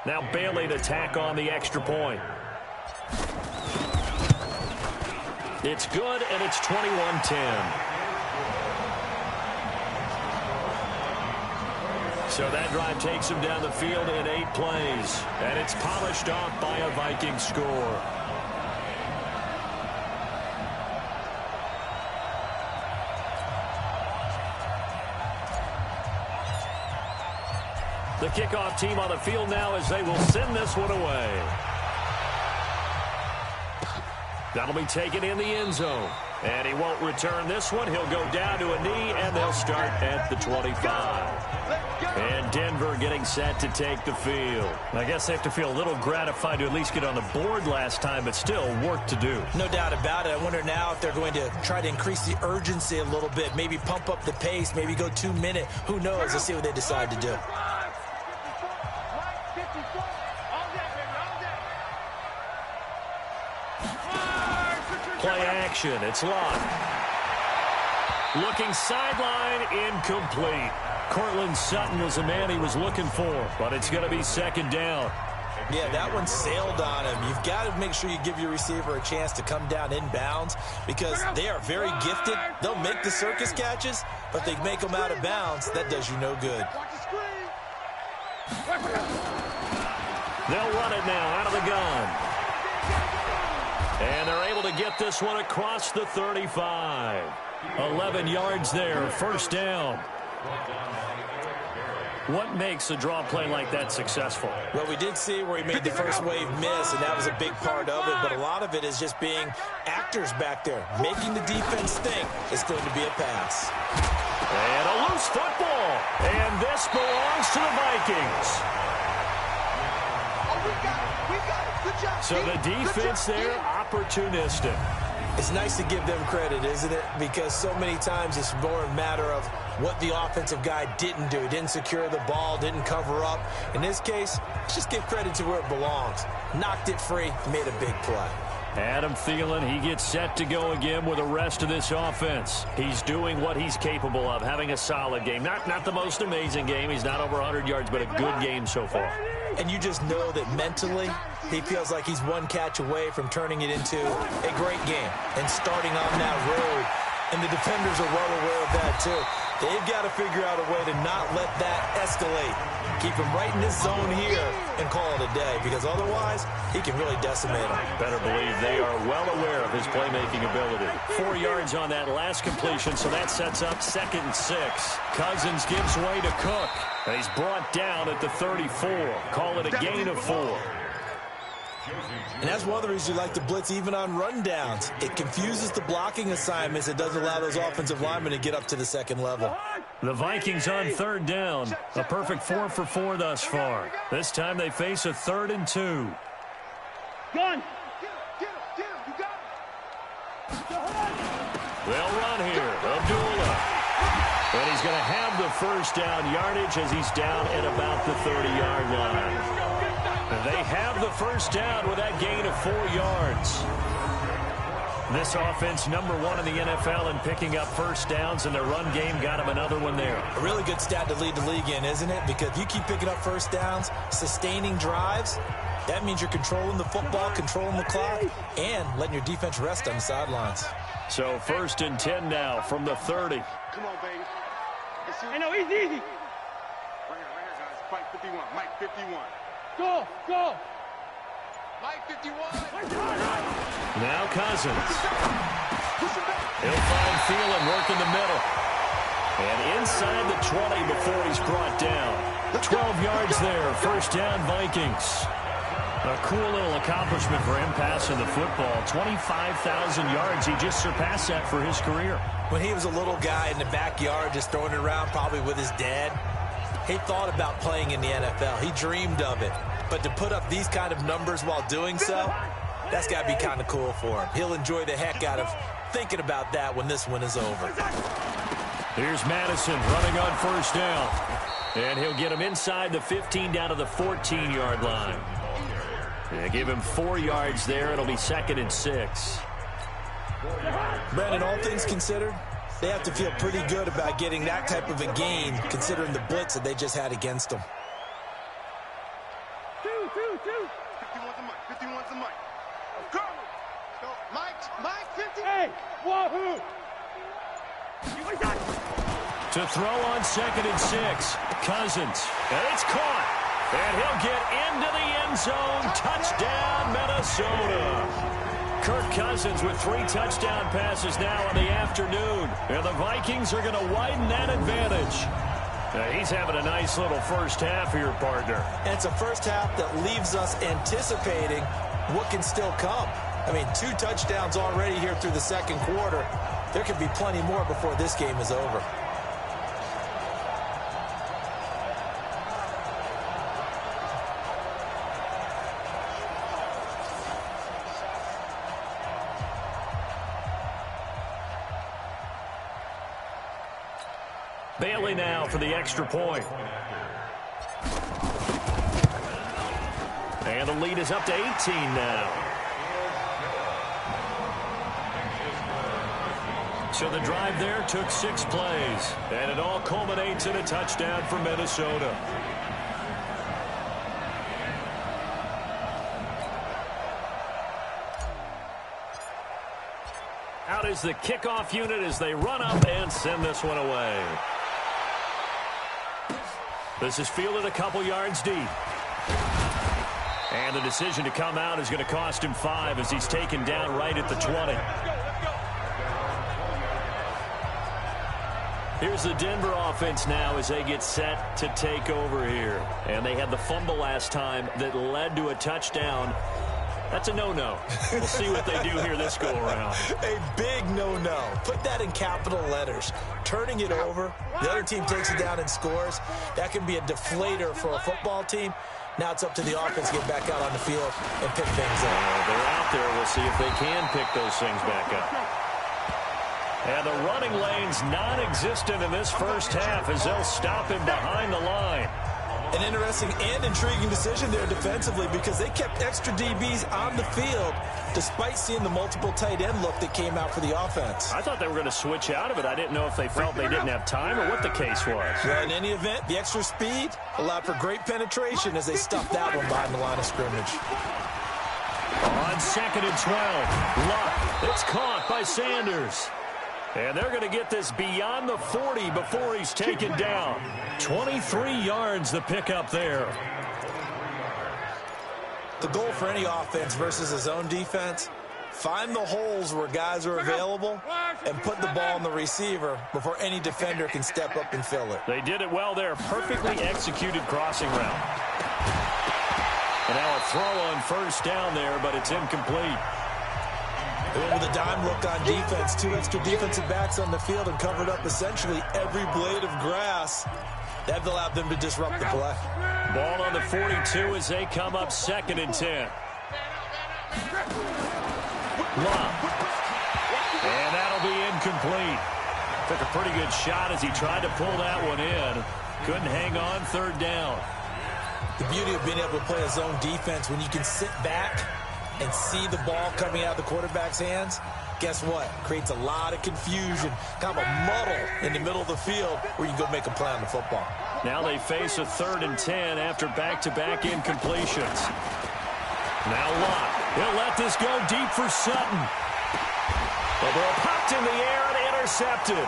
Speaker 2: Now Bailey to tack on the extra point. It's good, and it's 21-10. So that drive takes him down the field in 8 plays. And it's polished off by a Viking score. The kickoff team on the field now as they will send this one away. That'll be taken in the end zone. And he won't return this one. He'll go down to a knee, and they'll start at the 25. And Denver getting set to take the field.
Speaker 6: I guess they have to feel a little gratified to at least get on the board last time, but still work to do.
Speaker 3: No doubt about it. I wonder now if they're going to try to increase the urgency a little bit, maybe pump up the pace, maybe go 2 minute. Who knows? Let's see what they decide to do.
Speaker 2: Play action. It's locked. Looking sideline, incomplete. Cortland Sutton was the man he was looking for, but it's going to be second down.
Speaker 3: Yeah, that one sailed on him. You've got to make sure you give your receiver a chance to come down inbounds because they are very gifted. They'll make the circus catches, but they make them out of bounds. That does you no good.
Speaker 2: They'll run it now out of the gun. And they're able to get this one across the 35. 11 yards there, first down.
Speaker 6: What makes a draw play like that successful?
Speaker 3: Well, we did see where he made the first wave miss, and that was a big part of it. But a lot of it is just being actors back there, making the defense think it's going to be a pass.
Speaker 2: And a loose football. And this belongs to the Vikings. So the defense there, opportunistic.
Speaker 3: It's nice to give them credit, isn't it? Because so many times it's more a matter of what the offensive guy didn't do. He didn't secure the ball, didn't cover up. In this case, let's just give credit to where it belongs. Knocked it free, made a big play.
Speaker 2: Adam Thielen, he gets set to go again with the rest of this offense. He's doing what he's capable of, having a solid game. Not the most amazing game. He's not over 100 yards, but a good game so far.
Speaker 3: And you just know that mentally, he feels like he's one catch away from turning it into a great game and starting on that road. And the defenders are well aware of that, too. They've got to figure out a way to not let that escalate. Keep him right in this zone here and call it a day, because otherwise, he can really decimate him.
Speaker 2: Better believe they are well aware of his playmaking ability. 4 yards on that last completion, so that sets up 2nd and 6. Cousins gives way to Cook, and he's brought down at the 34. Call it a gain of 4.
Speaker 3: And that's one of the reasons you like to blitz even on rundowns. It confuses the blocking assignments. It doesn't allow those offensive linemen to get up to the second level.
Speaker 2: The Vikings on 3rd down. A perfect 4 for 4 thus far. This time they face a 3rd and 2.
Speaker 4: Gun.
Speaker 2: They'll run here. Abdullah. And he's going to have the first down yardage as he's down at about the 30-yard line. They have the first down with that gain of 4 yards. This offense, number 1 in the NFL in picking up first downs, and their run game got him another one there.
Speaker 3: A really good stat to lead the league in, isn't it? Because if you keep picking up first downs, sustaining drives, that means you're controlling the football, controlling the clock, and letting your defense rest on the sidelines.
Speaker 2: So 1st and 10 now from the 30.
Speaker 4: Come on, baby. Hey, no, easy. Right here, guys. Mike 51. Mike 51. Go. Mike 51.
Speaker 2: Now Cousins. He'll find Thielen working the middle. And inside the 20 before he's brought down. 12 yards there. First down, Vikings. A cool little accomplishment for him passing the football. 25,000 yards. He just surpassed that for his career.
Speaker 3: When he was a little guy in the backyard just throwing it around probably with his dad, he thought about playing in the NFL. He dreamed of it. But to put up these kind of numbers while doing so, that's got to be kind of cool for him. He'll enjoy the heck out of thinking about that when this one is over.
Speaker 2: Here's Madison running on first down. And he'll get him inside the 15 down to the 14-yard line. They give him 4 yards there. It'll be 2nd and 6.
Speaker 3: Brandon, all things considered, they have to feel pretty good about getting that type of a gain, considering the blitz that they just had against them.
Speaker 4: 51's a Mike. 51's a Mike. Go. Go. Mike, 50. Hey, wahoo.
Speaker 2: To throw on 2nd and 6. Cousins. And it's caught. And he'll get into the end zone. Touchdown, Minnesota. Kirk Cousins with 3 touchdown passes now in the afternoon. And the Vikings are going to widen that advantage. He's having a nice little first half here, partner.
Speaker 3: And it's a first half that leaves us anticipating what can still come. I mean, 2 touchdowns already here through the second quarter. There could be plenty more before this game is over.
Speaker 2: Bailey now for the extra point. And the lead is up to 18 now. So the drive there took 6 plays. And it all culminates in a touchdown for Minnesota. Out is the kickoff unit as they run up and send this one away. This is fielded a couple yards deep. And the decision to come out is going to cost him 5 as he's taken down right at the 20. Here's the Denver offense now as they get set to take over here. And they had the fumble last time that led to a touchdown. That's a no-no. We'll see what they do here this go-around.
Speaker 3: A big no-no. Put that in capital letters. Turning it over, the other team takes it down and scores. That can be a deflator for a football team. Now it's up to the offense to get back out on the field and pick things up.
Speaker 2: They're out there. We'll see if they can pick those things back up. And the running lane's non-existent in this first half as they'll stop him behind the line.
Speaker 3: An interesting and intriguing decision there defensively because they kept extra DBs on the field despite seeing the multiple tight end look that came out for the offense.
Speaker 2: I thought they were going to switch out of it. I didn't know if they felt they didn't have time or what the case was.
Speaker 3: Well, in any event, the extra speed allowed for great penetration as they stuffed that one behind the line of scrimmage.
Speaker 2: On 2nd and 12, Luck. It's caught by Sanders. And they're going to get this beyond the 40 before he's taken down. 23 yards the pickup there.
Speaker 3: The goal for any offense versus his own defense, find the holes where guys are available and put the ball on the receiver before any defender can step up and fill it.
Speaker 2: They did it well there. Perfectly executed crossing route. And now a throw on first down there, but it's incomplete.
Speaker 3: With a dime look on defense, 2 extra defensive backs on the field and covered up essentially every blade of grass. That allowed them to disrupt the play.
Speaker 2: Ball on the 42 as they come up 2nd and 10. Love. And that'll be incomplete. Took a pretty good shot as he tried to pull that one in. Couldn't hang on 3rd down.
Speaker 3: The beauty of being able to play a zone defense when you can sit back and see the ball coming out of the quarterback's hands, guess what? Creates a lot of confusion, kind of a muddle in the middle of the field where you can go make a play on the football.
Speaker 2: Now they face a 3rd and 10 after back-to-back incompletions. Now Locke. He'll let this go deep for Sutton. The ball popped in the air and intercepted.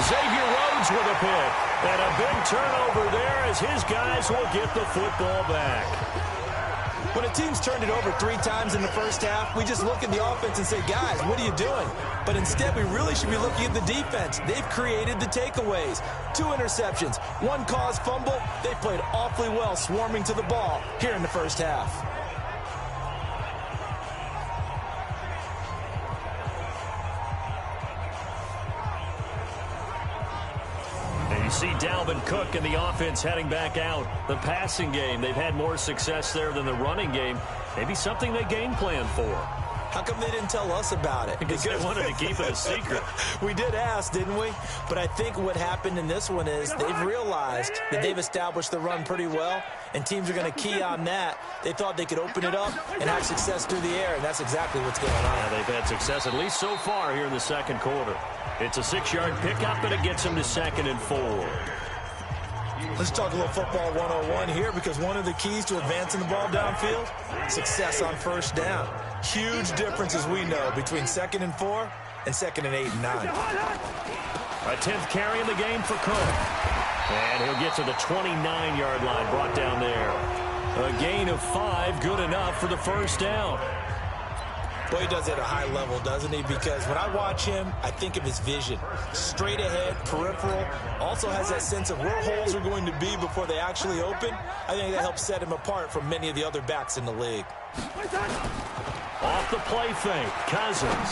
Speaker 2: Xavier Rhodes with a pick. And a big turnover there as his guys will get the football back.
Speaker 3: When a team's turned it over 3 times in the first half, we just look at the offense and say, guys, what are you doing? But instead, we really should be looking at the defense. They've created the takeaways. 2 interceptions, 1 caused fumble. They played awfully well swarming to the ball here in the first half.
Speaker 2: See Dalvin Cook and the offense heading back out. The passing game, they've had more success there than the running game. Maybe something they game plan for.
Speaker 3: How come they didn't tell us about it?
Speaker 2: Because they wanted to keep it a secret.
Speaker 3: We did ask, didn't we? But I think what happened in this one is they've realized that they've established the run pretty well, and teams are going to key on that. They thought they could open it up and have success through the air, and that's exactly what's going on.
Speaker 2: Yeah, they've had success at least so far here in the second quarter. It's a 6-yard pickup, and it gets them to 2nd and 4.
Speaker 3: Let's talk a little football 101 here, because one of the keys to advancing the ball downfield, success on first down. Huge difference, as we know, between 2nd and 4 and 2nd and 8 and 9.
Speaker 2: A 10th carry in the game for Cook. And he'll get to the 29-yard line, brought down there. A gain of 5, good enough for the first down.
Speaker 3: Well, he does it at a high level, doesn't he? Because when I watch him, I think of his vision. Straight ahead, peripheral. Also has that sense of where holes are going to be before they actually open. I think that helps set him apart from many of the other backs in the league.
Speaker 2: Off the play fake, Cousins.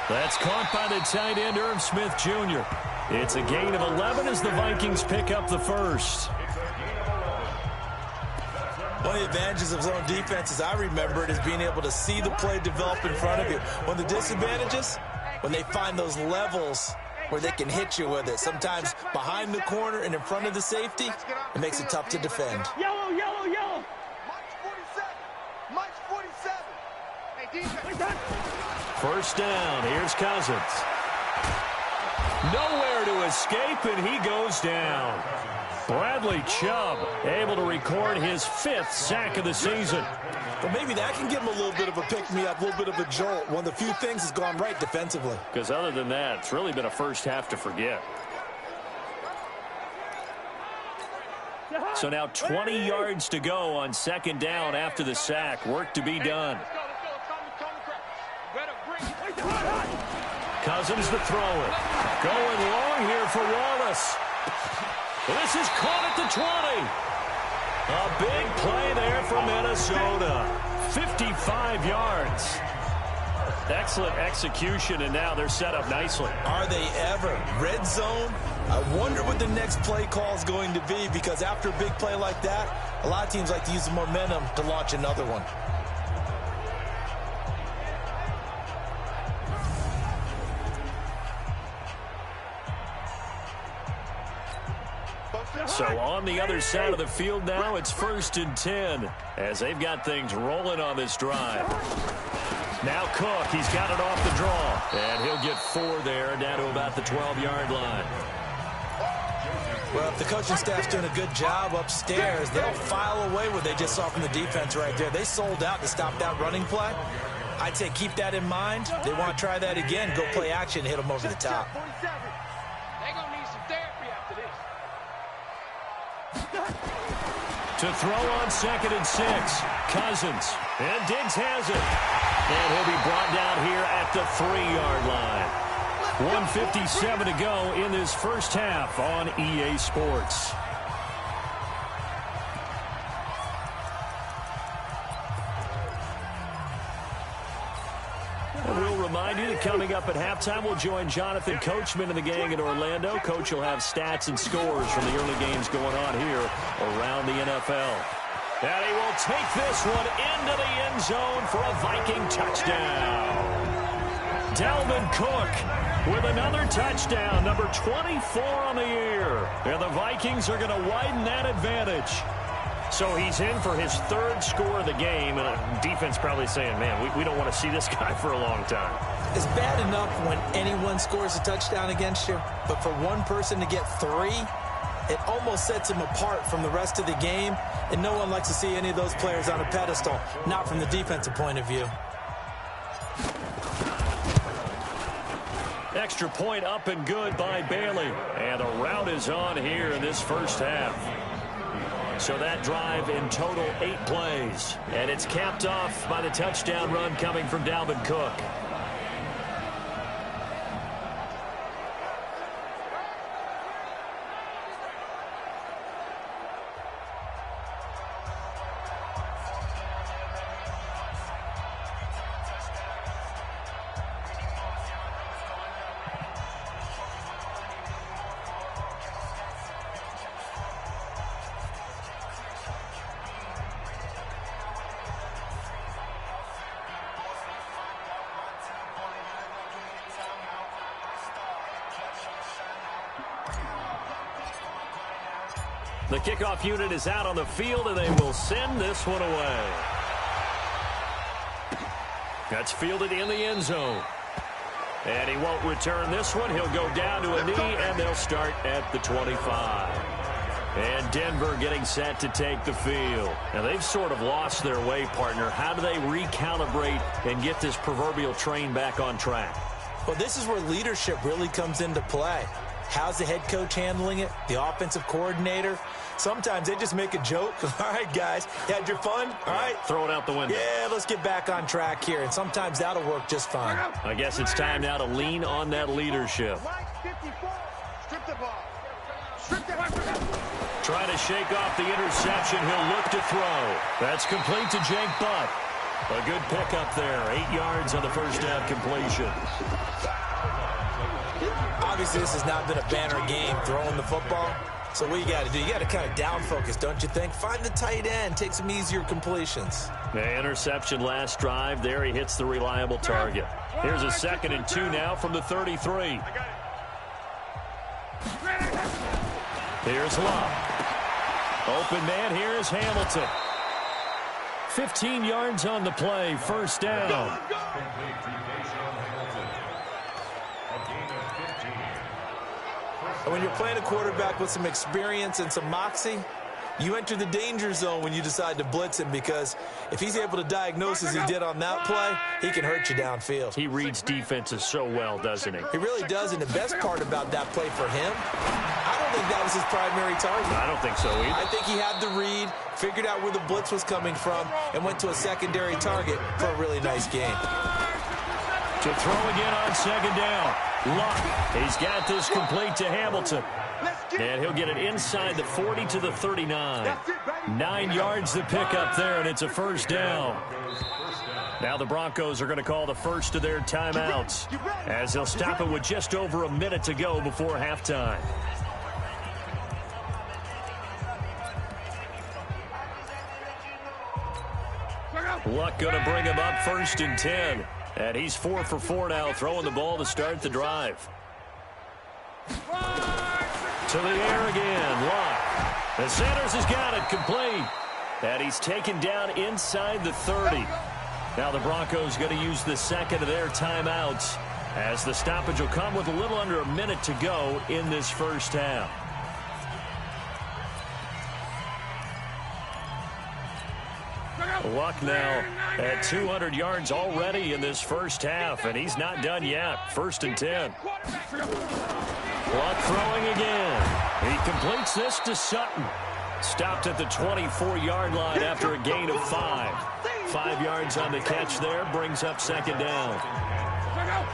Speaker 2: That's caught by the tight end, Irv Smith Jr. It's a gain of 11 as the Vikings pick up the first.
Speaker 3: One of the advantages of zone defense, as I remember it, is being able to see the play develop in front of you. One of the disadvantages, when they find those levels where they can hit you with it. Sometimes behind the corner and in front of the safety, it makes it tough to defend.
Speaker 4: Yellow, yellow, yellow. Mike's 47. Mike's 47. Hey, defense.
Speaker 2: First down, here's Cousins. Nowhere to escape, and he goes down. Bradley Chubb able to record his 5th sack of the season.
Speaker 3: But maybe that can give him a little bit of a pick-me-up, a little bit of a jolt. One of the few things has gone right defensively.
Speaker 2: Because other than that, it's really been a first half to forget. So now 20 yards to go on 2nd down after the sack. Work to be done. Cousins to throw it. Going long here for Wallace. This is caught at the 20. A big play there for Minnesota. 55 yards. Excellent execution, and now they're set up nicely.
Speaker 3: Are they ever? Red zone? I wonder what the next play call is going to be, because after a big play like that, a lot of teams like to use the momentum to launch another one.
Speaker 2: So on the other side of the field now, it's 1st and 10 as they've got things rolling on this drive. Now Cook, he's got it off the draw, and he'll get 4 there down to about the 12-yard line.
Speaker 3: Well, if the coaching staff's doing a good job upstairs, they'll file away what they just saw from the defense right there. They sold out to stop that running play. I'd say keep that in mind. They want to try that again. Go play action, hit them over the top.
Speaker 5: They're going to need some therapy after this.
Speaker 2: To throw on 2nd and 6, Cousins. And Diggs has it. And he'll be brought down here at the 3-yard line. 1:57 to go in this first half on EA Sports. We'll remind you that coming up at halftime, we'll join Jonathan Coachman and the gang in Orlando. Coach will have stats and scores from the early games going on here around the NFL. And he will take this one into the end zone for a Viking touchdown. Dalvin Cook with another touchdown, number 24 on the year. And the Vikings are going to widen that advantage. So he's in for his 3rd score of the game, and defense probably saying, man, we don't want to see this guy for a long time.
Speaker 3: It's bad enough when anyone scores a touchdown against you, but for one person to get 3, it almost sets him apart from the rest of the game, and no one likes to see any of those players on a pedestal, not from the defensive point of view.
Speaker 2: Extra point up and good by Bailey. And the route is on here in this first half. So that drive in total 8 plays. And it's capped off by the touchdown run coming from Dalvin Cook. The kickoff unit is out on the field, and they will send this one away. That's fielded in the end zone. And he won't return this one. He'll go down to a knee, and they'll start at the 25. And Denver getting set to take the field. Now, they've sort of lost their way, partner. How do they recalibrate and get this proverbial train back on track?
Speaker 3: Well, this is where leadership really comes into play. How's the head coach handling it? The offensive coordinator? Sometimes they just make a joke. All right, guys, you had your fun? All right.
Speaker 2: Throw it out the window.
Speaker 3: Yeah, let's get back on track here. And sometimes that'll work just fine.
Speaker 2: I guess it's time now to lean on that leadership.
Speaker 4: Strip the ball.
Speaker 2: Trying to shake off the interception. He'll look to throw. That's complete to Jake Butt. A good pickup there. 8 yards on the first down completion.
Speaker 3: Obviously, this has not been a banner game throwing the football. So what you got to do, you got to kind of down focus, don't you think? Find the tight end, take some easier completions.
Speaker 2: The interception last drive. There he hits the reliable target. Here's a 2nd and 2 now from the 33. Here's Love. Open man, here's Hamilton. 15 yards on the play, first down.
Speaker 3: When you're playing a quarterback with some experience and some moxie, you enter the danger zone when you decide to blitz him, because if he's able to diagnose as he did on that play, he can hurt you downfield.
Speaker 2: He reads defenses so well, doesn't he?
Speaker 3: He really does, and the best part about that play for him, I don't think that was his primary target.
Speaker 2: I don't think so either.
Speaker 3: I think he had the read, figured out where the blitz was coming from, and went to a secondary target for a really nice game.
Speaker 2: To throw again on 2nd down. Luck. He's got this complete to Hamilton. And he'll get it inside the 40 to the 39. 9 yards to pick up there, and it's a first down. Now the Broncos are going to call the first of their timeouts, as they'll stop it with just over a minute to go before halftime. Luck going to bring him up 1st and 10. And he's 4 for 4 now, throwing the ball to start the drive. To the air again, Luck. The Sanders has got it complete. And he's taken down inside the 30. Now the Broncos going to use the 2nd of their timeouts, as the stoppage will come with a little under a minute to go in this first half. Luck now at 200 yards already in this first half, and he's not done yet. 1st and 10. Luck throwing again. He completes this to Sutton. Stopped at the 24-yard line after a gain of 5. 5 yards on the catch there, brings up 2nd down.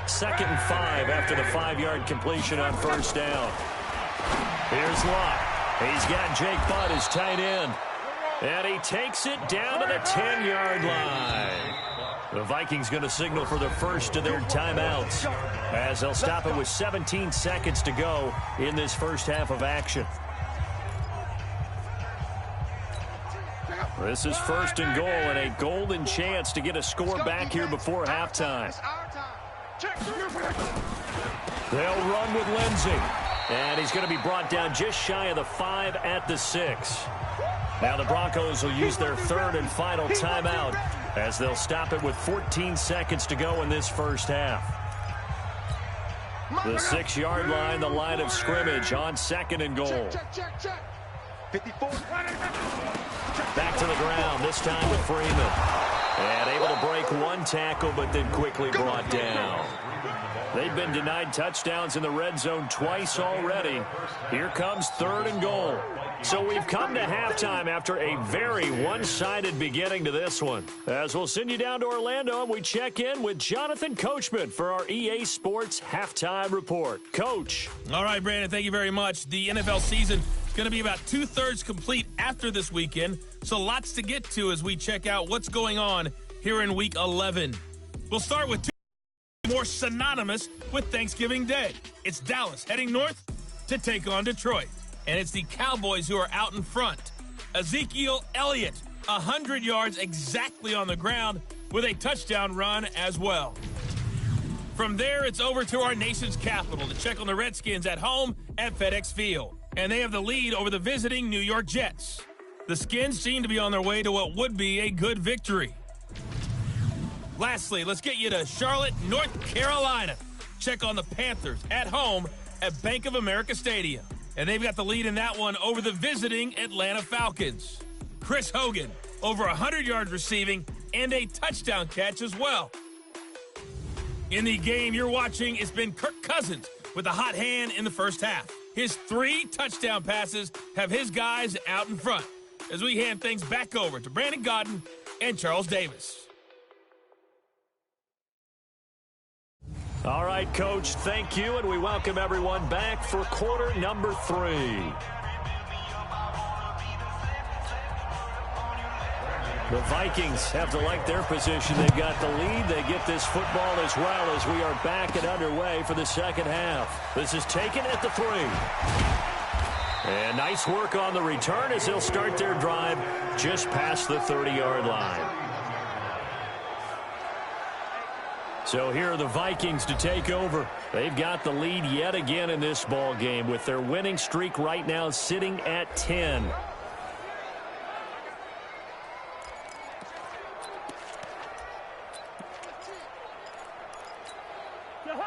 Speaker 2: 2nd and 5 after the 5-yard completion on 1st down. Here's Luck. He's got Jake Butt as tight end. And he takes it down to the 10-yard line. The Vikings going to signal for the first of their timeouts, as they'll stop it with 17 seconds to go in this first half of action. This is 1st and goal, and a golden chance to get a score back here before halftime. They'll run with Lindsey. And he's going to be brought down just shy of the 5 at the 6. Now the Broncos will use their 3rd and final timeout, as they'll stop it with 14 seconds to go in this first half. The 6-yard line, the line of scrimmage on 2nd and goal. Back to the ground, this time with Freeman. And able to break one tackle, but then quickly brought down. They've been denied touchdowns in the red zone twice already. Here comes 3rd and goal. So we've come to halftime after a very one-sided beginning to this one. As we'll send you down to Orlando, and we check in with Jonathan Coachman for our EA Sports Halftime Report. Coach.
Speaker 1: All right, Brandon, thank you very much. The NFL season is going to be about 2/3 complete after this weekend, so lots to get to as we check out what's going on here in Week 11. We'll start with two more synonymous with Thanksgiving Day. It's Dallas heading north to take on Detroit. And it's the Cowboys who are out in front. Ezekiel Elliott, 100 yards exactly on the ground with a touchdown run as well. From there, it's over to our nation's capital to check on the Redskins at home at FedEx Field. And they have the lead over the visiting New York Jets. The Skins seem to be on their way to what would be a good victory. Lastly, let's get you to Charlotte, North Carolina. check on the Panthers at home at Bank of America Stadium. And they've got the lead in that one over the visiting Atlanta Falcons. Chris Hogan, over 100 yards receiving and a touchdown catch as well. In the game you're watching, it's been Kirk Cousins with a hot hand in the first half. His 3 touchdown passes have his guys out in front as we hand things back over to Brandon Godden and Charles Davis.
Speaker 2: All right, Coach, thank you, and we welcome everyone back for quarter number 3. The Vikings have to like their position. They've got the lead. They get this football as well as we are back and underway for the second half. This is taken at the 3. And nice work on the return as they'll start their drive just past the 30-yard line. So here are the Vikings to take over. They've got the lead yet again in this ball game with their winning streak right now sitting at 10.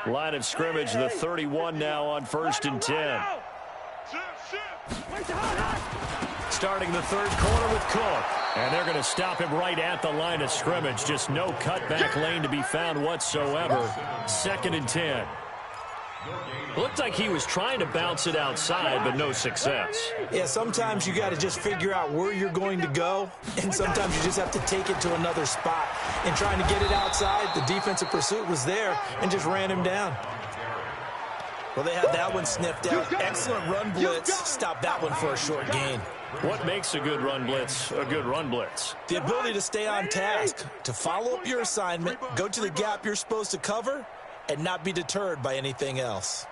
Speaker 2: Line of scrimmage, the 31 now on 1st and 10. Starting the third quarter with Cook. And they're going to stop him right at the line of scrimmage. Just no cutback lane to be found whatsoever. 2nd and 10. Looked like he was trying to bounce it outside, but no success.
Speaker 3: Yeah, sometimes you got to just figure out where you're going to go, and sometimes you just have to take it to another spot. And trying to get it outside, the defensive pursuit was there and just ran him down. Well, they had that one sniffed out. Excellent run blitz. Stop that one for a short gain.
Speaker 2: What makes a good run blitz a good run blitz?
Speaker 3: The ability to stay on task, to follow up your assignment, go to the gap you're supposed to cover, and not be deterred by anything else.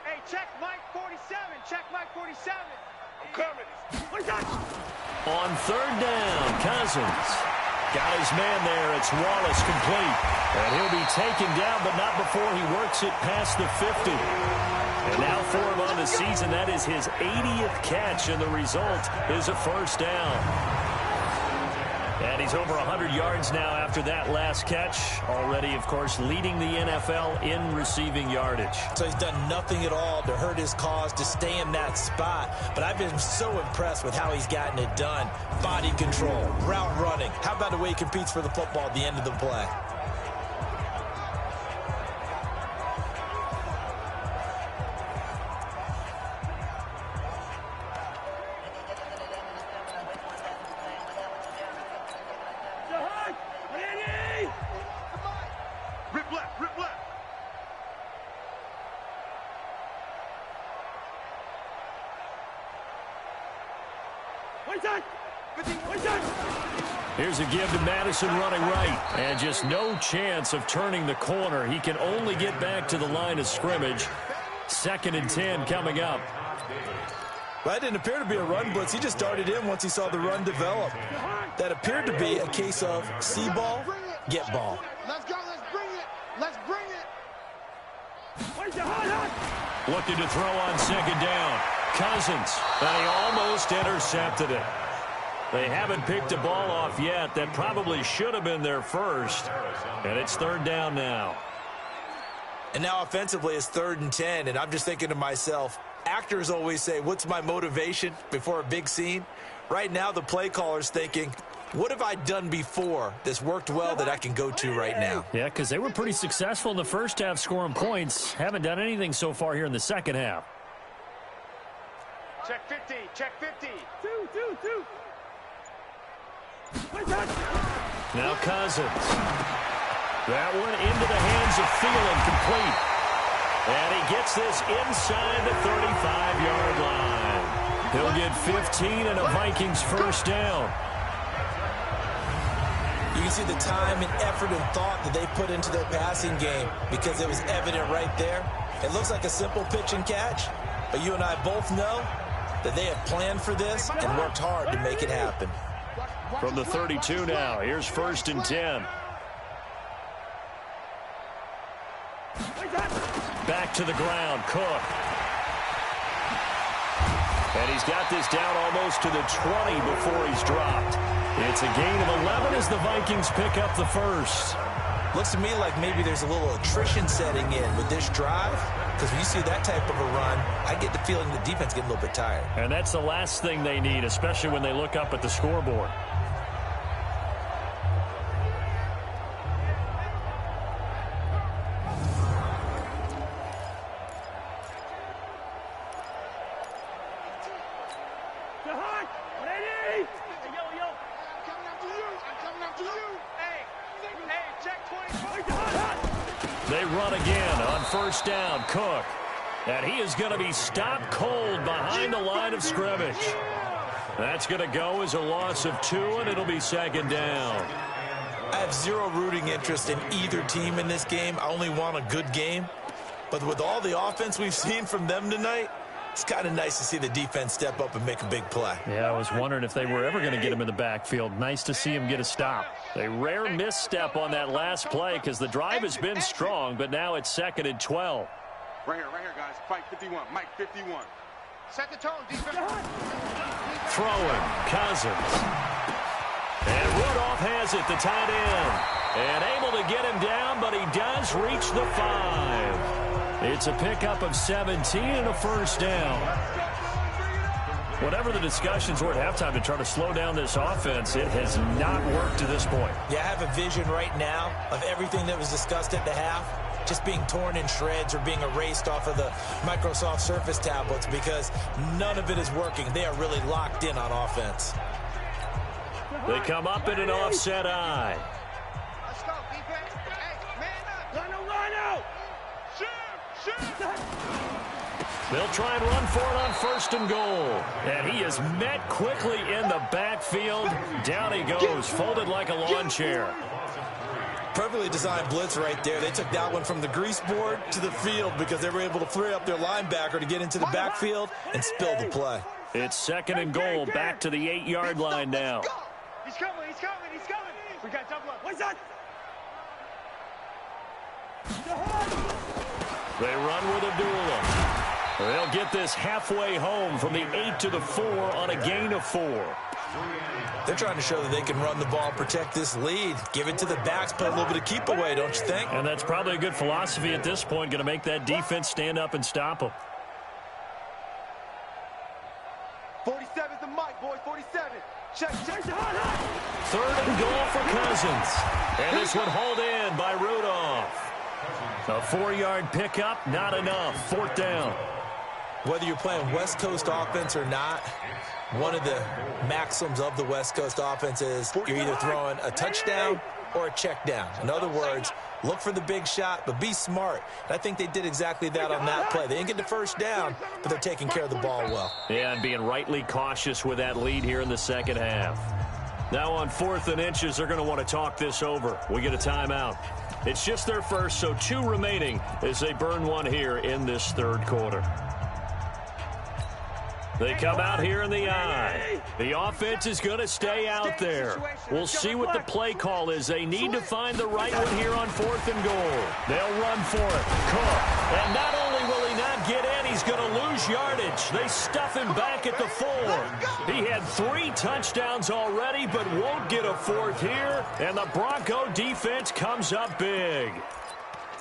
Speaker 5: Hey, check Mike 47. Check Mike 47. I'm coming.
Speaker 2: On 3rd down, Cousins got his man there. It's Wallace complete. And he'll be taken down, but not before he works it past the 50. And now for him on the season, that is his 80th catch, and the result is a 1st down. And he's over 100 yards now after that last catch. Already, of course, leading the NFL in receiving yardage.
Speaker 3: So he's done nothing at all to hurt his cause, to stay in that spot. But I've been so impressed with how he's gotten it done. Body control, route running. How about the way he competes for the football at the end of the play?
Speaker 2: Here's a give to Madison running right. And just no chance of turning the corner. He can only get back to the line of scrimmage. 2nd and 10 coming up.
Speaker 3: Well, that didn't appear to be a run blitz. He just darted in once he saw the run develop. That appeared to be a case of see ball, get ball.
Speaker 5: Let's go. Let's bring it. Let's bring it.
Speaker 2: Looking to throw on 2nd down. Cousins. And he almost intercepted it. They haven't picked a ball off yet. That probably should have been their first. And it's 3rd down now.
Speaker 3: And now offensively it's 3rd and 10. And I'm just thinking to myself, actors always say, what's my motivation before a big scene? Right now the play caller's thinking, what have I done before that's worked well that I can go to right now?
Speaker 2: Yeah, because they were pretty successful in the first half scoring points. Haven't done anything so far here in the second half.
Speaker 5: Check 50. Check 50.
Speaker 4: Two.
Speaker 2: Now Cousins. That one into the hands of Thielen, complete. And he gets this inside the 35-yard line. He'll get 15 and a Vikings 1st down.
Speaker 3: You can see the time and effort and thought that they put into their passing game because it was evident right there. It looks like a simple pitch and catch, but you and I both know that they have planned for this and worked hard to make it happen.
Speaker 2: From the 32 now, here's 1st and 10. Back to the ground, Cook. And he's got this down almost to the 20 before he's dropped. It's a gain of 11 as the Vikings pick up the 1st.
Speaker 3: Looks to me like maybe there's a little attrition setting in with this drive, because when you see that type of a run, I get the feeling the defense getting a little bit tired.
Speaker 2: And that's the last thing they need, especially when they look up at the scoreboard. They run again on first down. Cook. And he is going to be stopped cold behind the line of scrimmage. That's going to go as a loss of 2, and it'll be second down.
Speaker 3: I have zero rooting interest in either team in this game. I only want a good game. But with all the offense we've seen from them tonight, it's kind of nice to see the defense step up and make a big play.
Speaker 2: Yeah, I was wondering if they were ever going to get him in the backfield. Nice to see him get a stop. A rare misstep on that last play because the drive has been strong, but now it's 2nd and 12.
Speaker 4: Right here, guys. Fight 51. Mike 51. Set the tone, defense.
Speaker 2: Throwing, Cousins. And Rudolph has it, the tight end. And able to get him down, but he does reach the 5. It's a pickup of 17 and a first down. Whatever the discussions were at halftime to try to slow down this offense, it has not worked to this point.
Speaker 3: Yeah, I have a vision right now of everything that was discussed at the half just being torn in shreds or being erased off of the Microsoft Surface tablets because none of it is working. They are really locked in on offense.
Speaker 2: They come up in an offset eye.
Speaker 5: Let's go, defense. Hey, man up. Line out. Shoot.
Speaker 2: They'll try and run for it on 1st and goal. And he is met quickly in the backfield. Down he goes, folded like a lawn chair.
Speaker 3: Perfectly designed blitz right there. They took that one from the grease board to the field because they were able to free up their linebacker to get into the backfield and spill the play.
Speaker 2: It's 2nd and goal, back to the 8-yard line now.
Speaker 5: He's coming. We got double up. What's that?
Speaker 2: They run with Abdullah. They'll get this halfway home from the 8 to the 4 on a gain of 4.
Speaker 3: They're trying to show that they can run the ball and protect this lead. Give it to the backs, play a little bit of keep away, don't you think?
Speaker 2: And that's probably a good philosophy at this point, going to make that defense stand up and stop them.
Speaker 5: 47's the mic, boys. 47. Check.
Speaker 2: 3rd and goal for Cousins. And this one hauled in by Rudolph. A 4-yard pickup, not enough. 4th down.
Speaker 3: Whether you're playing West Coast offense or not, one of the maxims of the West Coast offense is you're either throwing a touchdown or a check down. In other words, look for the big shot, but be smart. And I think they did exactly that on that play. They didn't get the first down, but they're taking care of the ball well.
Speaker 2: Yeah, and being rightly cautious with that lead here in the second half. Now on 4th and inches, they're going to want to talk this over. We get a timeout. It's just their first, so 2 remaining as they burn one here in this 3rd quarter. They come out here in the eye. The offense is going to stay out there. We'll see what the play call is. They need to find the right one here on 4th and goal. They'll run for it. Cook. And not only will he not get in, he's going to lose yardage. They stuff him back at the 4. He had 3 touchdowns already, but won't get a 4th here. And the Bronco defense comes up big.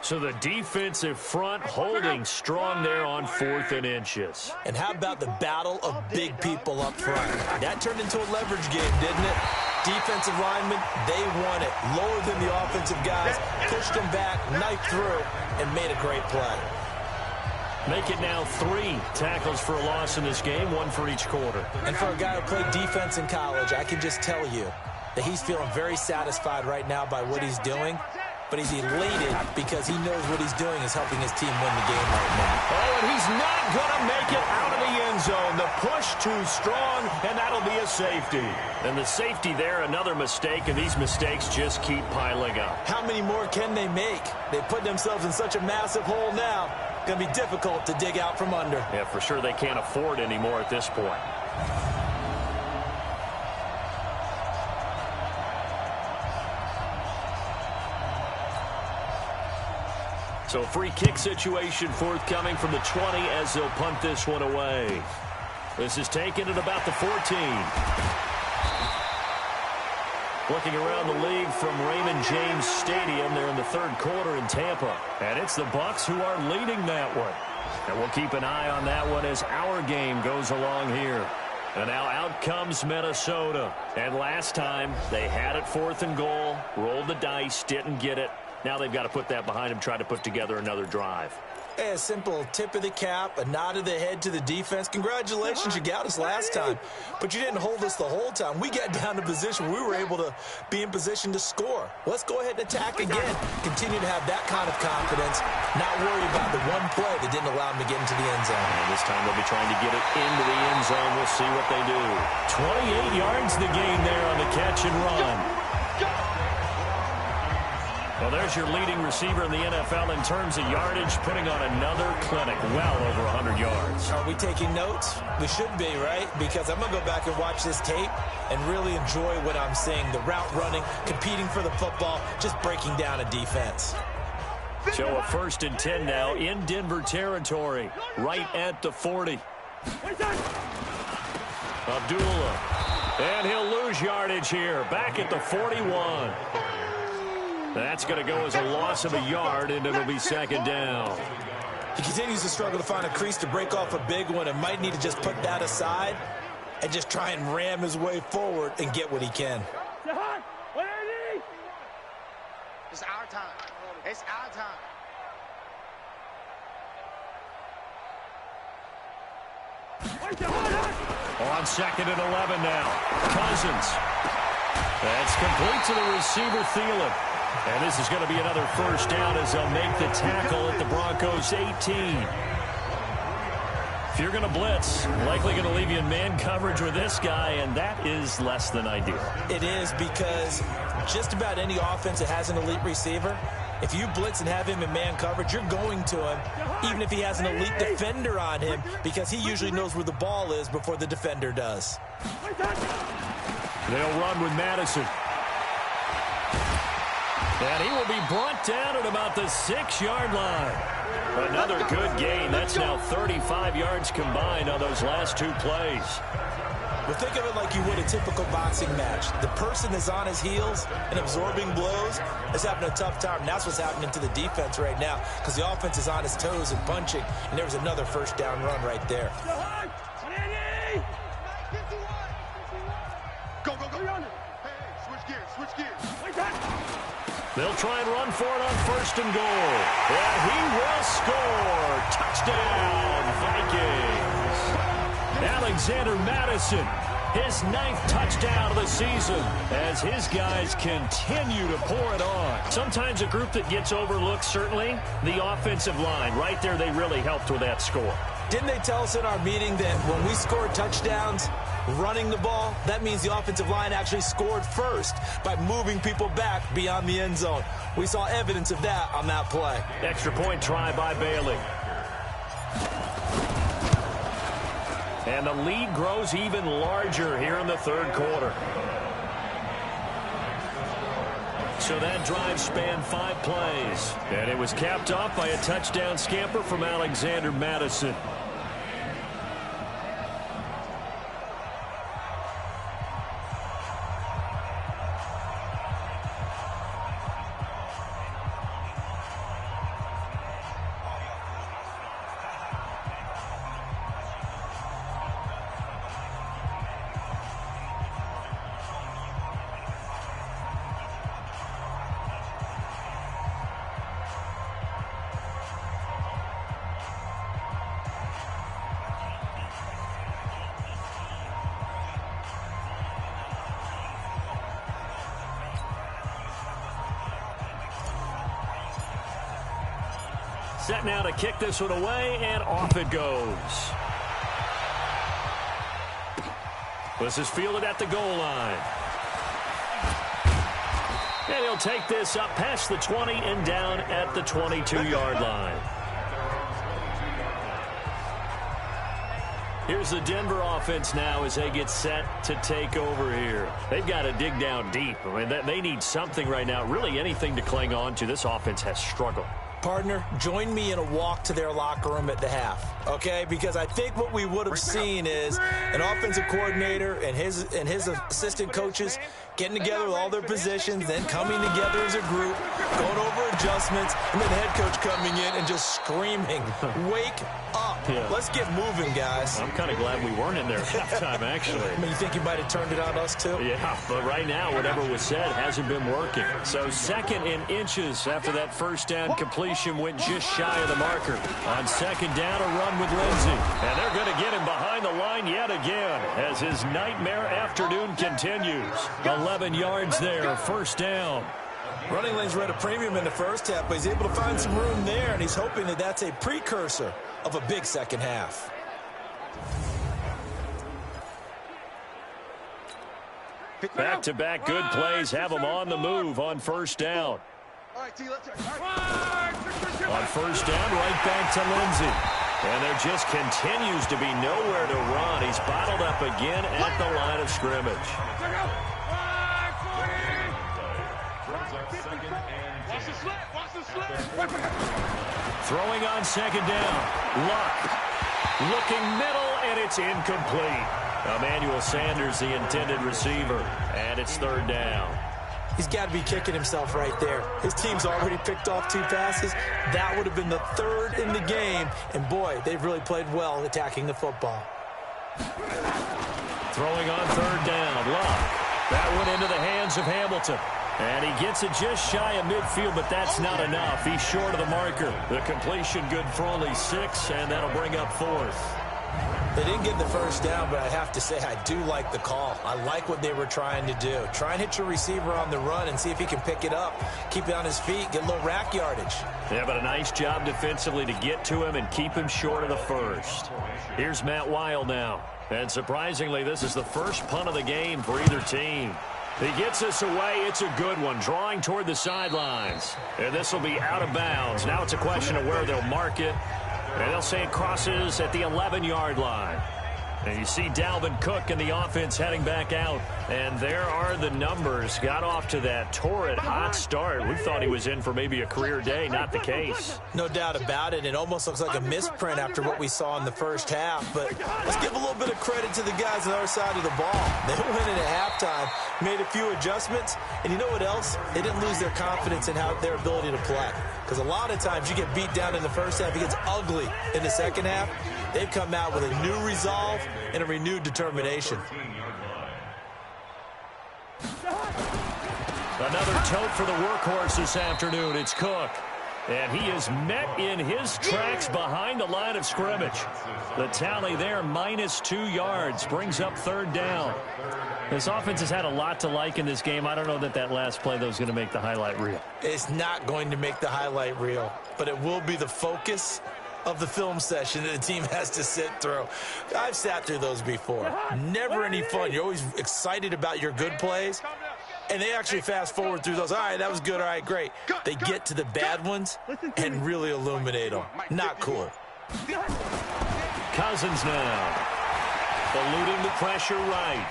Speaker 2: So the defensive front holding strong there on 4th and inches.
Speaker 3: And how about the battle of big people up front? That turned into a leverage game, didn't it? Defensive linemen, they won it. Lower than the offensive guys, pushed them back, knifed through, and made a great play.
Speaker 2: Make it now 3 tackles for a loss in this game, 1 for each quarter.
Speaker 3: And for a guy who played defense in college, I can just tell you that he's feeling very satisfied right now by what he's doing. But he's elated because he knows what he's doing is helping his team win the game right now.
Speaker 2: Oh, and he's not going to make it out of the end zone. The push too strong, and that'll be a safety. And the safety there, another mistake, and these mistakes just keep piling up.
Speaker 3: How many more can they make? They put themselves in such a massive hole now. Going to be difficult to dig out from under.
Speaker 2: Yeah, for sure they can't afford anymore at this point. So free kick situation forthcoming from the 20 as they'll punt this one away. This is taken at about the 14. Looking around the league from Raymond James Stadium, they're in the third quarter in Tampa. And it's the Bucs who are leading that one. And we'll keep an eye on that one as our game goes along here. And now out comes Minnesota. And last time, they had it 4th and goal, rolled the dice, didn't get it. Now they've got to put that behind them, try to put together another drive.
Speaker 3: Hey, a simple tip of the cap, a nod of the head to the defense. Congratulations, you got us last time. But you didn't hold us the whole time. We got down to position. We were able to be in position to score. Let's go ahead and attack again. Continue to have that kind of confidence. Not worry about the one play that didn't allow them to get into the end zone.
Speaker 2: And this time they'll be trying to get it into the end zone. We'll see what they do. 28 yards the gain there on the catch and run. Well, there's your leading receiver in the NFL in terms of yardage, putting on another clinic, well over 100 yards.
Speaker 3: Are we taking notes? We should be, right? Because I'm going to go back and watch this tape and really enjoy what I'm seeing. The route running, competing for the football, just breaking down a defense.
Speaker 2: So a 1st and 10 now in Denver territory, right at the 40. Abdullah. And he'll lose yardage here, back at the 41. That's going to go as a loss of a yard, and it'll be 2nd down.
Speaker 3: He continues to struggle to find a crease to break off a big one and might need to just put that aside and just try and ram his way forward and get what he can.
Speaker 5: It's our time. It's our time.
Speaker 2: On 2nd and 11 now. Cousins. That's complete to the receiver, Thielen. And this is going to be another 1st down as they'll make the tackle at the Broncos' 18. If you're going to blitz, likely going to leave you in man coverage with this guy, and that is less than ideal.
Speaker 3: It is, because just about any offense that has an elite receiver, if you blitz and have him in man coverage, you're going to him, even if he has an elite defender on him, because he usually knows where the ball is before the defender does.
Speaker 2: They'll run with Madison. And he will be brought down at about the 6-yard line. Another good gain. That's now 35 yards combined on those last 2 plays.
Speaker 3: Well, think of it like you would a typical boxing match. The person is on his heels and absorbing blows is having a tough time. And that's what's happening to the defense right now, because the offense is on his toes and punching. And there was another 1st down run right there.
Speaker 5: Go, go, go. Hey, switch gears, switch gears.
Speaker 2: They'll try and run for it on 1st and goal. And he will score. Touchdown, Vikings. Alexander Madison, his 9th touchdown of the season as his guys continue to pour it on. Sometimes a group that gets overlooked, certainly the offensive line. Right there, they really helped with that score.
Speaker 3: Didn't they tell us in our meeting that when we score touchdowns running the ball, that means the offensive line actually scored first by moving people back beyond the end zone? We saw evidence of that on that play.
Speaker 2: Extra point try by Bailey. And the lead grows even larger here in the 3rd quarter. So that drive spanned 5 plays. And it was capped off by a touchdown scamper from Alexander Madison. Set now to kick this one away, and off it goes. This is fielded at the goal line. And he'll take this up past the 20 and down at the 22-yard line. Here's the Denver offense now as they get set to take over here. They've got to dig down deep. I mean, they need something right now, really anything to cling on to. This offense has struggled.
Speaker 3: Partner, join me in a walk to their locker room at the half, okay? Because I think what we would have seen is an offensive coordinator and his assistant coaches getting together with all their positions, then coming together as a group, going over adjustments, and then the head coach coming in and just screaming, wake up. Yeah. Let's get moving, guys.
Speaker 6: I'm kind of glad we weren't in there at halftime, actually.
Speaker 3: I mean, you think you might have turned it on us, too?
Speaker 6: Yeah, but right now, whatever was said hasn't been working. So 2nd and inches after that first down completion went just shy of the marker. On 2nd down, a run with Lindsey. And they're going to get him behind the line yet again as his nightmare afternoon continues. 11 yards there, 1st down.
Speaker 3: Running lanes were at a premium in the first half, but he's able to find some room there, and he's hoping that that's a precursor of a big second half.
Speaker 6: Back-to-back good plays have him on the move on 1st down. On 1st down, right back to Lindsey. And there just continues to be nowhere to run. He's bottled up again at the line of scrimmage. Throwing on 2nd down. Luck. Looking middle, and it's incomplete. Emmanuel Sanders, the intended receiver. And it's 3rd down.
Speaker 3: He's got to be kicking himself right there. His team's already picked off 2 passes. That would have been the 3rd in the game. And, boy, they've really played well attacking the football.
Speaker 6: Throwing on 3rd down. Luck. That went into the hands of Hamilton. And he gets it just shy of midfield, but that's not enough. He's short of the marker. The completion good for only 6, and that'll bring up 4th.
Speaker 3: They didn't get the first down, but I have to say I do like the call. I like what they were trying to do. Try and hit your receiver on the run and see if he can pick it up. Keep it on his feet, get a little rack yardage.
Speaker 6: Yeah, but a nice job defensively to get to him and keep him short of the first. Here's Matt Weil now. And surprisingly, this is the first punt of the game for either team. He gets us away. It's a good one, drawing toward the sidelines. And this will be out of bounds. Now it's a question of where they'll mark it. And they'll say it crosses at the 11-yard line. And you see Dalvin Cook and the offense heading back out. And there are the numbers. Got off to that torrid hot start. We thought he was in for maybe a career day. Not the case.
Speaker 3: No doubt about it. It almost looks like a misprint after what we saw in the first half. But let's give a little bit of credit to the guys on the other side of the ball. They went in at halftime, made a few adjustments. And you know what else? They didn't lose their confidence in their ability to play. Because a lot of times you get beat down in the first half. It gets ugly in the second half. They've come out with a new resolve and a renewed determination.
Speaker 6: Another tote for the workhorse this afternoon. It's Cook. And he is met in his tracks behind the line of scrimmage. The tally there, -2 yards, brings up 3rd down. This offense has had a lot to like in this game. I don't know that that last play, though, is going to make the highlight reel.
Speaker 3: It's not going to make the highlight reel, but it will be the focus of the film session that the team has to sit through. I've sat through those before. Never any fun. You're always excited about your good plays, and they actually fast forward through those. All right, that was good. All right, great. They get to the bad ones and really illuminate them. Not cool.
Speaker 6: Cousins now. Eluding the pressure right.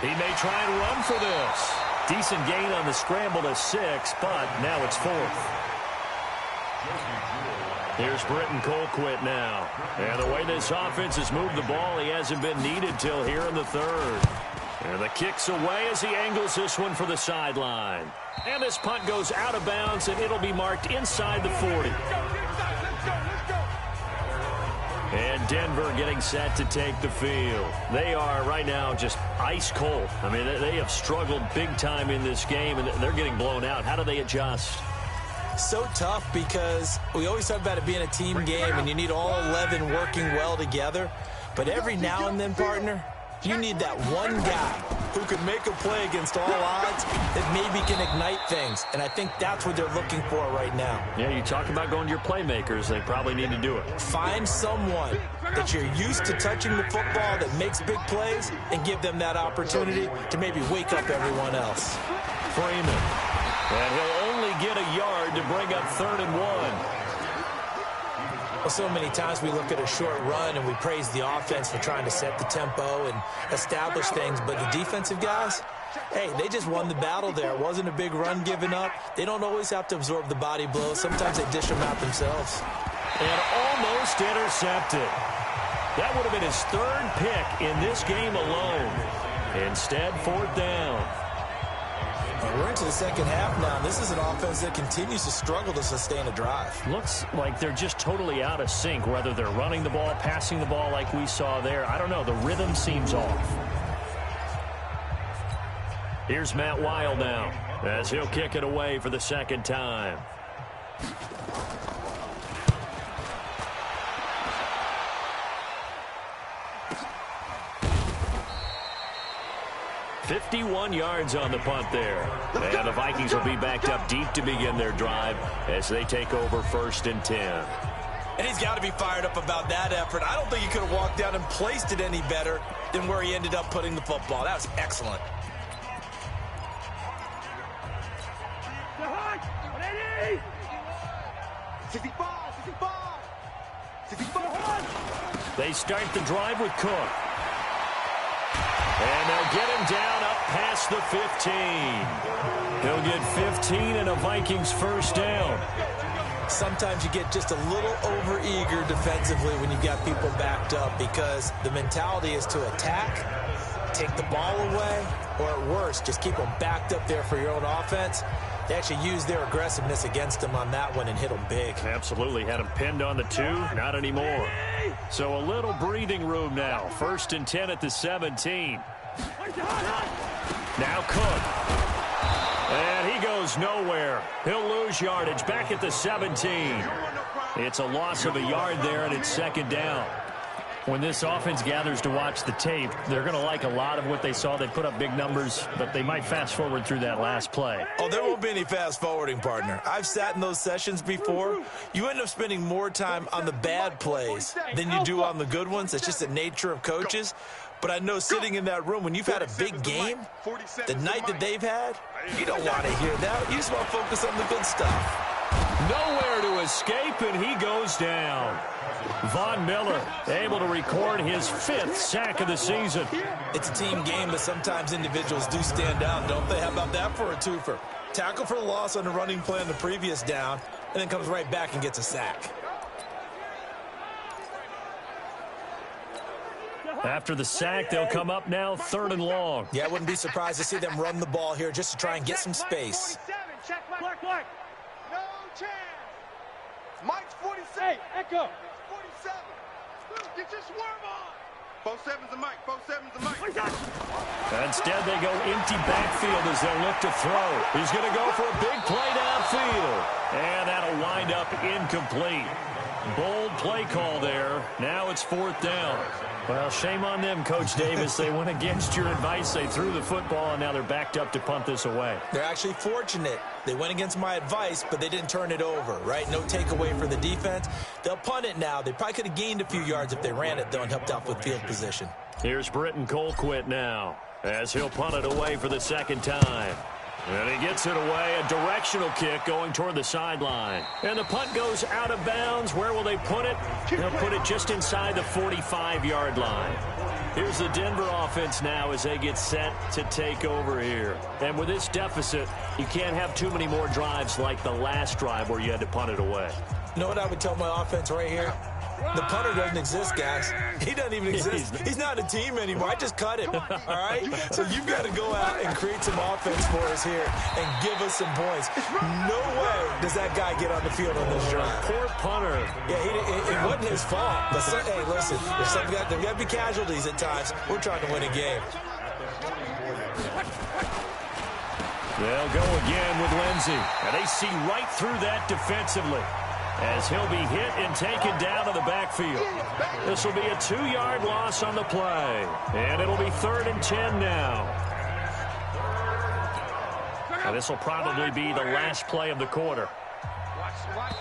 Speaker 6: He may try and run for this. Decent gain on the scramble to 6, but now it's 4th. Here's Britton Colquitt now. And the way this offense has moved the ball, he hasn't been needed till here in the 3rd. And the kick's away as he angles this one for the sideline. And this punt goes out of bounds, and it'll be marked inside the 40. And Denver getting set to take the field. They are right now just ice cold. I mean, they have struggled big time in this game, and they're getting blown out. How do they adjust?
Speaker 3: So tough because we always talk about it being a team game, and you need all 11 working well together. But every now and then, partner, you need that one guy who can make a play against all odds that maybe can ignite things. And I think that's what they're looking for right now.
Speaker 6: Yeah, you talk about going to your playmakers. They probably need to do it.
Speaker 3: Find someone that you're used to touching the football that makes big plays and give them that opportunity to maybe wake up everyone else.
Speaker 6: Freeman. And he'll only get a yard to bring up 3rd and 1.
Speaker 3: Well, so many times we look at a short run and we praise the offense for trying to set the tempo and establish things, but the defensive guys, hey, they just won the battle there. It wasn't a big run given up. They don't always have to absorb the body blows. Sometimes they dish them out themselves.
Speaker 6: And almost intercepted. That would have been his third pick in this game alone. Instead, fourth down.
Speaker 3: We're into the second half now. This is an offense that continues to struggle to sustain a drive.
Speaker 6: Looks like they're just totally out of sync, whether they're running the ball, passing the ball like we saw there. I don't know. The rhythm seems off. Here's Matt Weil now, as he'll kick it away for the second time. "51 yards on the punt there. And the Vikings will be backed up deep to begin their drive as they take over 1st and 10.
Speaker 3: And he's got to be fired up about that effort. I don't think he could have walked down and placed it any better than where he ended up putting the football. That was excellent.
Speaker 6: They start the drive with Cook. And they'll get him down up past the 15. He'll get 15 and a Vikings first down.
Speaker 3: Sometimes you get just a little over-eager defensively when you've got people backed up because the mentality is to attack, take the ball away, or at worst, just keep them backed up there for your own offense. They actually used their aggressiveness against them on that one and hit them big.
Speaker 6: Absolutely. Had him pinned on the 2. Not anymore. So a little breathing room now. 1st and 10 at the 17. Now Cook. And he goes nowhere. He'll lose yardage back at the 17. It's a loss of a yard there, and it's 2nd down. When this offense gathers to watch the tape, they're going to like a lot of what they saw. They put up big numbers, but they might fast forward through that last play.
Speaker 3: Oh, there won't be any fast forwarding, partner. I've sat in those sessions before. You end up spending more time on the bad plays than you do on the good ones. It's just the nature of coaches. But I know sitting in that room, when you've had a big game, the night that they've had, you don't want to hear that. You just want to focus on the good stuff.
Speaker 6: Nowhere to escape, and he goes down. Von Miller able to record his 5th sack of the season.
Speaker 3: It's a team game, but sometimes individuals do stand out, don't they? How about that for a twofer? Tackle for the loss on the running play on the previous down, and then comes right back and gets a sack.
Speaker 6: After the sack, they'll come up now 3rd and long.
Speaker 3: Yeah, I wouldn't be surprised to see them run the ball here just to try and get some space.
Speaker 5: Check Mike. No chance. Mike's 47. Hey, Echo. 47. Get your swerve on. 47's a Mike. 47's a Mike.
Speaker 6: Instead, they go empty backfield as they look to throw. He's going to go for a big play downfield. And that'll wind up incomplete. Bold play call there. Now it's 4th down. Well, shame on them, Coach Davis. They went against your advice. They threw the football, and now they're backed up to punt this away.
Speaker 3: They're actually fortunate. They went against my advice, but they didn't turn it over, right? No takeaway for the defense. They'll punt it now. They probably could have gained a few yards if they ran it, though, and helped out with field position.
Speaker 6: Here's Britton Colquitt now, as he'll punt it away for the 2nd time. And he gets it away, a directional kick going toward the sideline. And the punt goes out of bounds. Where will they put it? They'll put it just inside the 45-yard line. Here's the Denver offense now as they get set to take over here. And with this deficit, you can't have too many more drives like the last drive where you had to punt it away.
Speaker 3: You know what I would tell my offense right here? The punter doesn't exist, guys. He doesn't even exist. He's not a team anymore. I just cut him, all right? So you've got to go out and create some offense for us here and give us some points. No way does that guy get on the field on this drive.
Speaker 6: Poor punter.
Speaker 3: Yeah, it wasn't his fault. But hey, listen, there's got to be casualties at times. We're trying to win a game.
Speaker 6: They'll go again with Lindsey. And they see right through that defensively, as he'll be hit and taken down to the backfield. This will be a 2-yard loss on the play. And it'll be 3rd and 10 now. And this will probably be the last play of the quarter.
Speaker 5: Watch the run.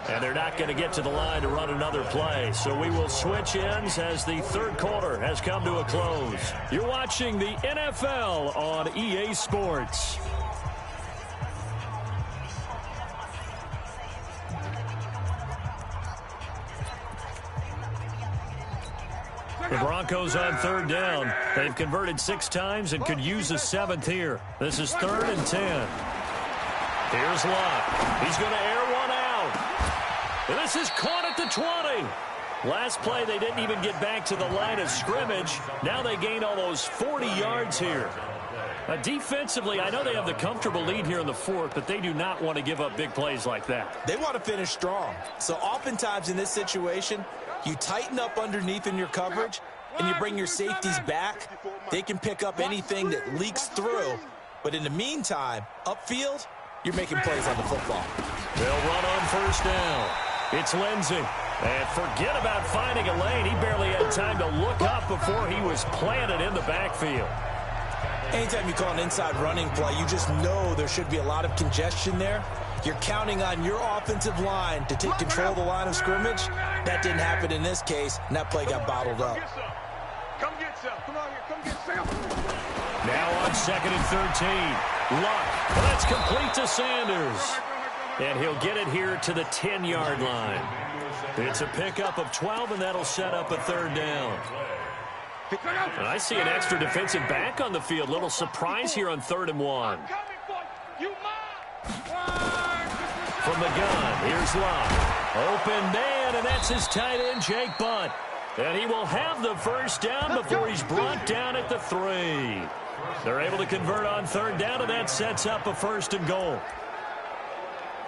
Speaker 6: And they're not going to get to the line to run another play. So we will switch ends as the 3rd quarter has come to a close. You're watching the NFL on EA Sports.
Speaker 2: The Broncos on third down. They've converted 6 times and could use a 7th here. This is 3rd and 10. Here's Luck. He's going to air one out. And this is caught at the 20. Last play, they didn't even get back to the line of scrimmage. Now they gain almost 40 yards here. Defensively, I know they have the comfortable lead here in the 4th, but they do not want to give up big plays like that.
Speaker 3: They want to finish strong. So oftentimes in this situation, you tighten up underneath in your coverage, and you bring your safeties back. They can pick up anything that leaks through. But in the meantime, upfield, you're making plays on the football.
Speaker 2: They'll run on first down. It's Lindsey. And forget about finding a lane. He barely had time to look up before he was planted in the backfield.
Speaker 3: Anytime you call an inside running play, you just know there should be a lot of congestion there. You're counting on your offensive line to take control of the line of scrimmage. That didn't happen in this case, and that play got bottled up.
Speaker 5: Come get some. Come on here. Come get some.
Speaker 2: Now on 2nd and 13. Luck. Well, that's complete to Sanders. And he'll get it here to the 10-yard line. It's a pickup of 12, and that'll set up a 3rd down. And I see an extra defensive back on the field. Little surprise here on 3rd and 1. From the gun, here's Luck. Open man, and that's his tight end, Jake Butt. And he will have the first down before he's brought down at the 3. They're able to convert on 3rd down, and that sets up a 1st and goal.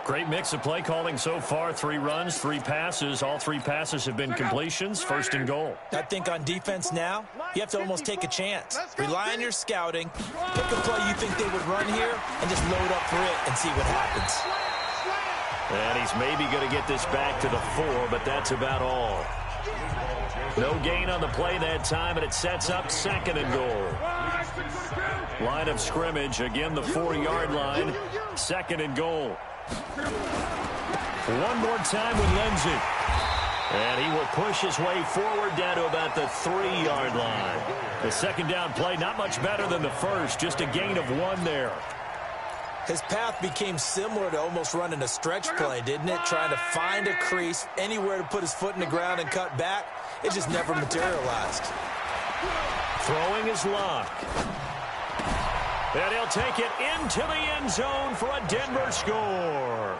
Speaker 2: Great mix of play calling so far. 3 runs, 3 passes. All 3 passes have been completions. 1st and goal.
Speaker 3: I think on defense now, you have to almost take a chance. Rely on your scouting. Pick a play you think they would run here and just load up for it and see what happens.
Speaker 2: And he's maybe going to get this back to the 4, but that's about all. No gain on the play that time, and it sets up 2nd and goal. Line of scrimmage, again the 4-yard line. 2nd and goal. One more time with Lindsey. And he will push his way forward down to about the 3-yard line. The 2nd down play, not much better than the first, just a gain of 1 there.
Speaker 3: His path became similar to almost running a stretch play, didn't it? Trying to find a crease, anywhere to put his foot in the ground and cut back. It just never materialized.
Speaker 2: Throwing his Luck. And he'll take it into the end zone for a Denver score.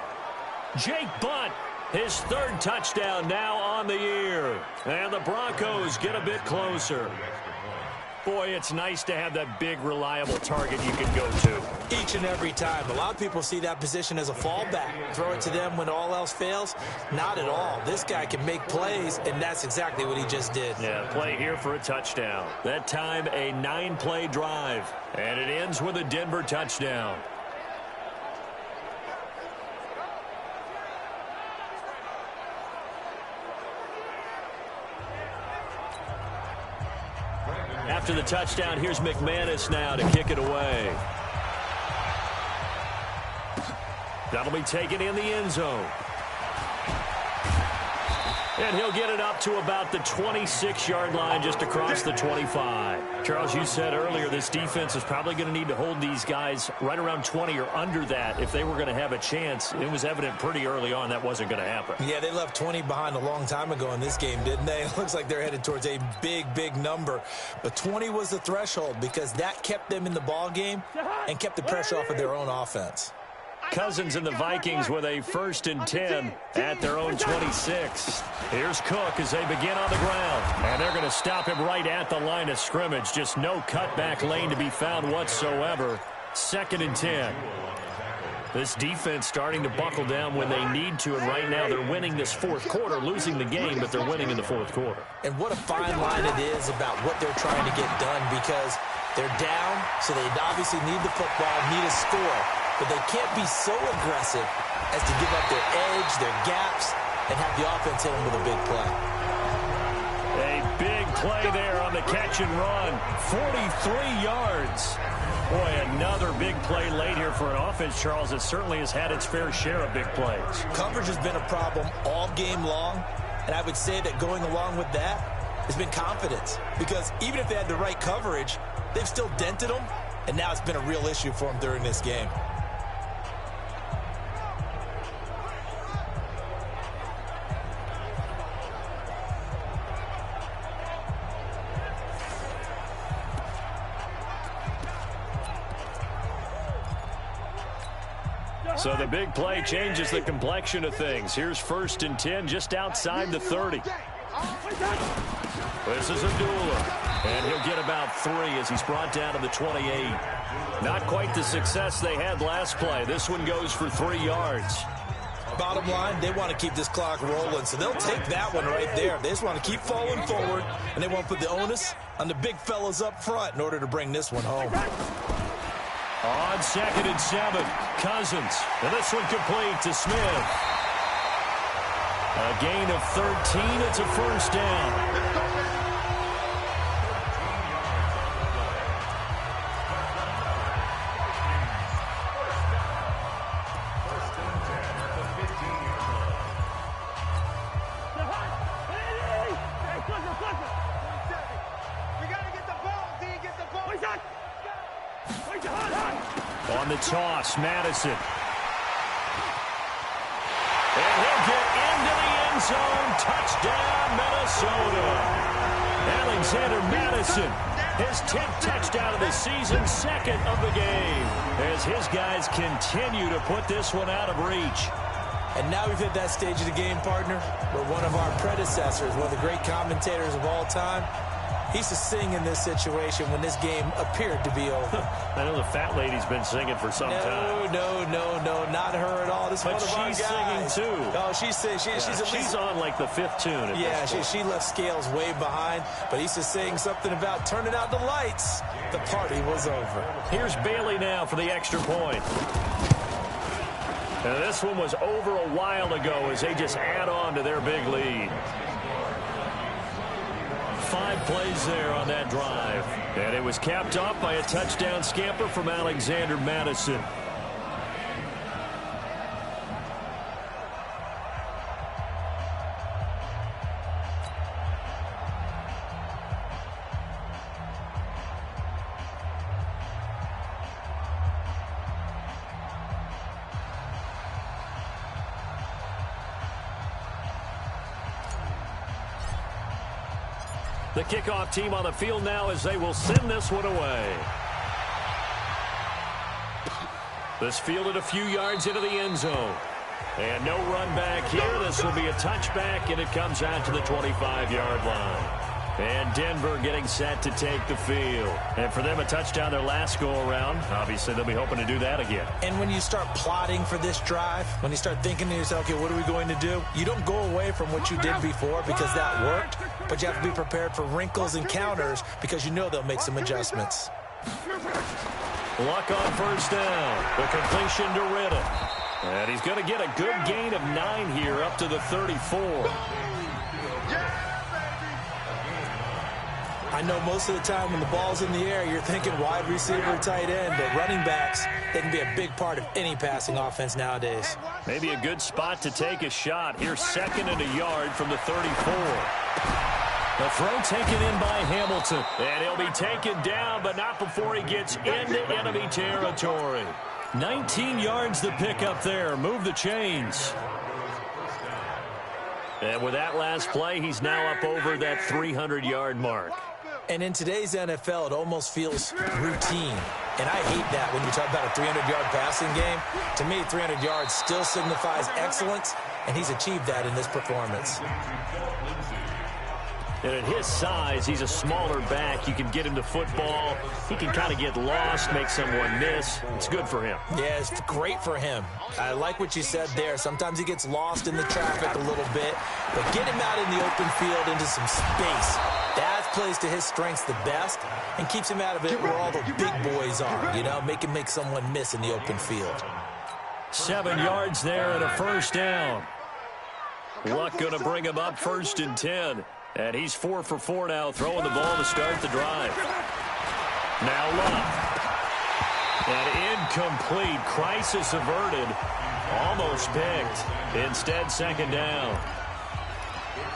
Speaker 2: Jake Butt, his 3rd touchdown now on the year. And the Broncos get a bit closer. Boy, it's nice to have that big, reliable target you can go to.
Speaker 3: Each and every time. A lot of people see that position as a fallback. Throw it to them when all else fails. Not at all. This guy can make plays, and that's exactly what he just did.
Speaker 2: Yeah, play here for a touchdown. That time, a 9-play drive. And it ends with a Denver touchdown. After the touchdown, here's McManus now to kick it away. That'll be taken in the end zone. And he'll get it up to about the 26-yard line, just across the 25. Charles, you said earlier this defense is probably going to need to hold these guys right around 20 or under that if they were going to have a chance. It was evident pretty early on that wasn't going to happen.
Speaker 3: Yeah, they left 20 behind a long time ago in this game, didn't they? It looks like they're headed towards a big, big number. But 20 was the threshold because that kept them in the ball game and kept the pressure off of their own offense.
Speaker 2: Cousins and the Vikings with a 1st and 10 at their own 26. Here's Cook as they begin on the ground. And they're going to stop him right at the line of scrimmage. Just no cutback lane to be found whatsoever. 2nd and 10. This defense starting to buckle down when they need to, and right now they're winning this 4th quarter, losing the game, but they're winning in the 4th quarter.
Speaker 3: And what a fine line it is about what they're trying to get done, because they're down, so they obviously need the football, need a score. But they can't be so aggressive as to give up their edge, their gaps, and have the offense hit them with a big play.
Speaker 2: A big play there on the catch and run. 43 yards. Boy, another big play late here for an offense, Charles, that certainly has had its fair share of big plays.
Speaker 3: Coverage has been a problem all game long, and I would say that going along with that has been confidence. Because even if they had the right coverage, they've still dented them, and now it's been a real issue for them during this game.
Speaker 2: So the big play changes the complexion of things. Here's 1st and 10 just outside the 30. This is Abdullah, and he'll get about 3 as he's brought down to the 28. Not quite the success they had last play. This one goes for 3 yards.
Speaker 3: Bottom line, they want to keep this clock rolling, so they'll take that one right there. They just want to keep falling forward, and they want to put the onus on the big fellas up front in order to bring this one home.
Speaker 2: On 2nd and 7, Cousins. And this one complete to Smith. A gain of 13. It's a 1st down. On the toss, Madison. And he'll get into the end zone. Touchdown, Minnesota. Alexander Madison, his 10th touchdown of the season, 2nd of the game, as his guys continue to put this one out of reach.
Speaker 3: And now we've hit that stage of the game, partner, where one of our predecessors, one of the great commentators of all time, he used to sing in this situation when this game appeared to be over.
Speaker 2: I know the fat lady's been singing for some time.
Speaker 3: No, not her at all. This is one of our guys.
Speaker 2: She's singing too.
Speaker 3: Oh, she's
Speaker 2: on like the 5th tune.
Speaker 3: Yeah, she left Scales way behind, but he used to sing something about turning out the lights. The party was over.
Speaker 2: Here's Bailey now for the extra point. And this one was over a while ago as they just add on to their big lead. 5 plays there on that drive. And it was capped off by a touchdown scamper from Alexander Madison. The kickoff team on the field now as they will send this one away. This fielded a few yards into the end zone. And no run back here. This will be a touchback, and it comes out to the 25-yard line. And Denver getting set to take the field. And for them, a touchdown their last go-around. Obviously, they'll be hoping to do that again.
Speaker 3: And when you start plotting for this drive, when you start thinking to yourself, okay, what are we going to do? You don't go away from what you did before because that worked, but you have to be prepared for wrinkles and counters because you know they'll make some adjustments.
Speaker 2: Luck on 1st down. The completion to Riddick. And he's going to get a good gain of 9 here up to the 34.
Speaker 3: I know most of the time when the ball's in the air, you're thinking wide receiver, tight end, but running backs, they can be a big part of any passing offense nowadays.
Speaker 2: Maybe a good spot to take a shot. Here's 2nd and a yard from the 34. The throw taken in by Hamilton. And he'll be taken down, but not before he gets into enemy territory. 19 yards to pick up there. Move the chains. And with that last play, he's now up over that 300-yard mark.
Speaker 3: And in today's NFL, it almost feels routine. And I hate that when you talk about a 300-yard passing game. To me, 300 yards still signifies excellence, and he's achieved that in this performance.
Speaker 2: And at his size, he's a smaller back. You can get him to football. He can kind of get lost, make someone miss. It's good for him.
Speaker 3: Yeah, it's great for him. I like what you said there. Sometimes he gets lost in the traffic a little bit, but get him out in the open field into some space. That plays to his strengths the best and keeps him out of it where all the big boys are, you know, make him make someone miss in the open field.
Speaker 2: 7 yards there and a 1st down. Luck going to bring him up 1st and 10. And he's 4 for 4 now, throwing the ball to start the drive. Now Luck. And incomplete. Crisis averted. Almost picked. Instead, 2nd down.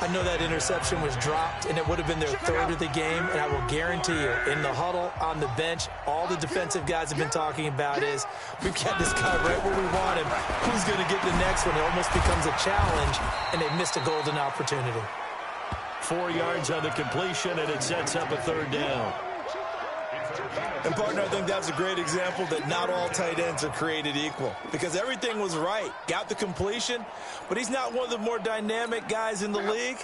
Speaker 3: I know that interception was dropped, and it would have been their 3rd of the game, and I will guarantee you, in the huddle, on the bench, all the defensive guys have been talking about is, we've got this guy right where we want him. Who's going to get the next one? It almost becomes a challenge, and they missed a golden opportunity.
Speaker 2: 4 yards on the completion, and it sets up a 3rd down.
Speaker 3: And, partner, I think that's a great example that not all tight ends are created equal because everything was right. Got the completion, but he's not one of the more dynamic guys in the league.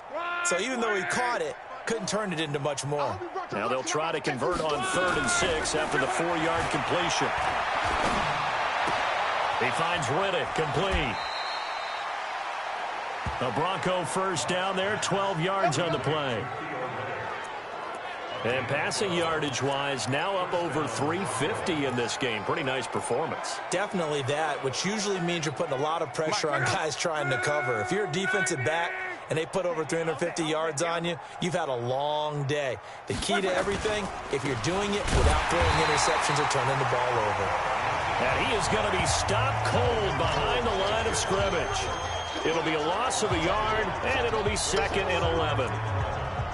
Speaker 3: So even though he caught it, couldn't turn it into much more.
Speaker 2: Now they'll try to convert on 3rd and 6 after the 4-yard completion. He finds Riddick complete. A Bronco first down there, 12 yards on the play. And passing yardage-wise, now up over 350 in this game. Pretty nice performance.
Speaker 3: Definitely that, which usually means you're putting a lot of pressure on guys trying to cover. If you're a defensive back and they put over 350 yards on you, you've had a long day. The key to everything, if you're doing it without throwing interceptions or turning the ball over.
Speaker 2: And he is going to be stopped cold behind the line of scrimmage. It'll be a loss of a yard, and it'll be 2nd and 11.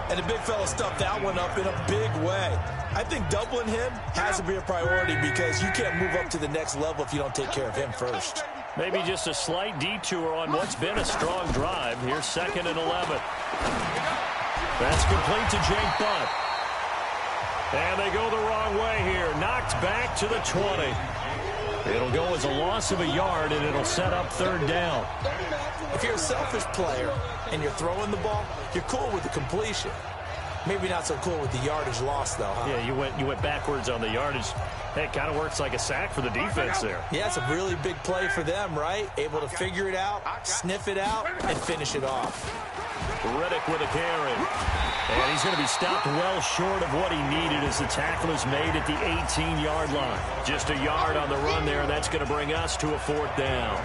Speaker 3: And the big fella stuffed that one up in a big way. I think doubling him has to be a priority because you can't move up to the next level if you don't take care of him first.
Speaker 2: Maybe just a slight detour on what's been a strong drive. Here's 2nd and 11. That's complete to Jake Butt. And they go the wrong way here. Knocked back to the 20. It'll go as a loss of a yard, and it'll set up 3rd down.
Speaker 3: If you're a selfish player and you're throwing the ball, you're cool with the completion. Maybe not so cool with the yardage loss, though, huh?
Speaker 2: Yeah, you went backwards on the yardage. Hey, it kind of works like a sack for the defense there.
Speaker 3: Yeah, it's a really big play for them, right? Able to figure it out, sniff it out, and finish it off.
Speaker 2: Riddick with a carry. And he's going to be stopped well short of what he needed as the tackle is made at the 18-yard line. Just a yard on the run there, and that's going to bring us to a 4th down.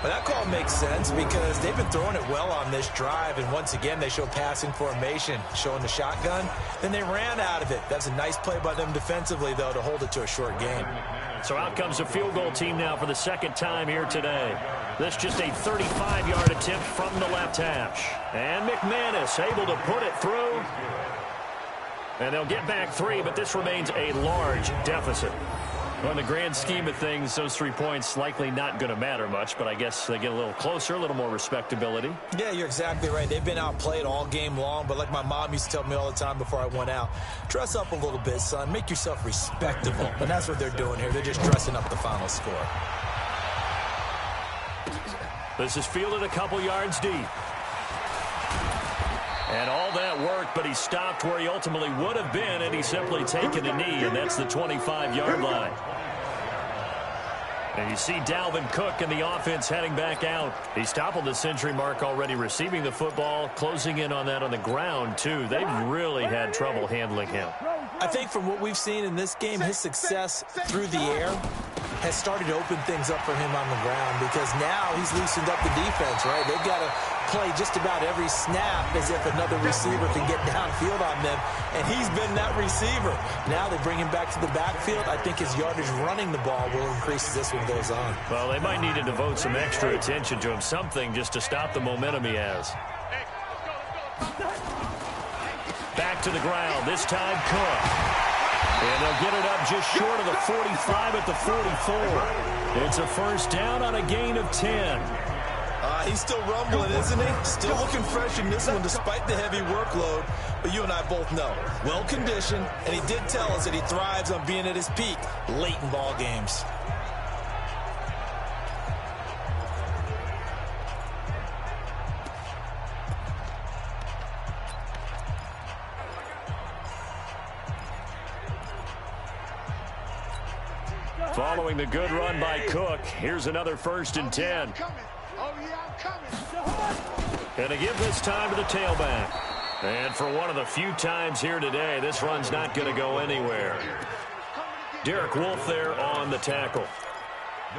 Speaker 3: Well, that call makes sense because they've been throwing it well on this drive, and once again they show passing formation, showing the shotgun. Then they ran out of it. That's a nice play by them defensively, though, to hold it to a short game.
Speaker 2: So out comes a field goal team now for the 2nd time here today. This just a 35-yard attempt from the left hash. And McManus able to put it through. And they'll get back 3, but this remains a large deficit. Well, in the grand scheme of things, those 3 points likely not going to matter much, but I guess they get a little closer, a little more respectability.
Speaker 3: Yeah, you're exactly right. They've been outplayed all game long, but like my mom used to tell me all the time before I went out, dress up a little bit, son. Make yourself respectable. And that's what they're doing here. They're just dressing up the final score.
Speaker 2: This is fielded a couple yards deep. And all that worked, but he stopped where he ultimately would have been, and he's simply taken a knee, and that's the 25-yard line. And you see Dalvin Cook and the offense heading back out. He's toppled the century mark already receiving the football, closing in on that on the ground, too. They've really had trouble handling him.
Speaker 3: I think from what we've seen in this game, his success through the air has started to open things up for him on the ground because now he's loosened up the defense, right? They've got to play just about every snap as if another receiver can get downfield on them, and he's been that receiver. Now they bring him back to the backfield. I think his yardage running the ball will increase as this one goes on.
Speaker 2: Well, they might need to devote some extra attention to him, something just to stop the momentum he has. Back to the ground, this time Cook. And they'll get it up just short of the 45 at the 44. It's a first down on a gain of 10.
Speaker 3: He's still rumbling, isn't he? Still looking fresh in this one despite the heavy workload. But you and I both know, well-conditioned, and he did tell us that he thrives on being at his peak late in ball games.
Speaker 2: Following the good run by Cook, here's another 1st and 10. And to give this time to the tailback. And for one of the few times here today, this run's not going to go anywhere. Derek Wolfe there on the tackle.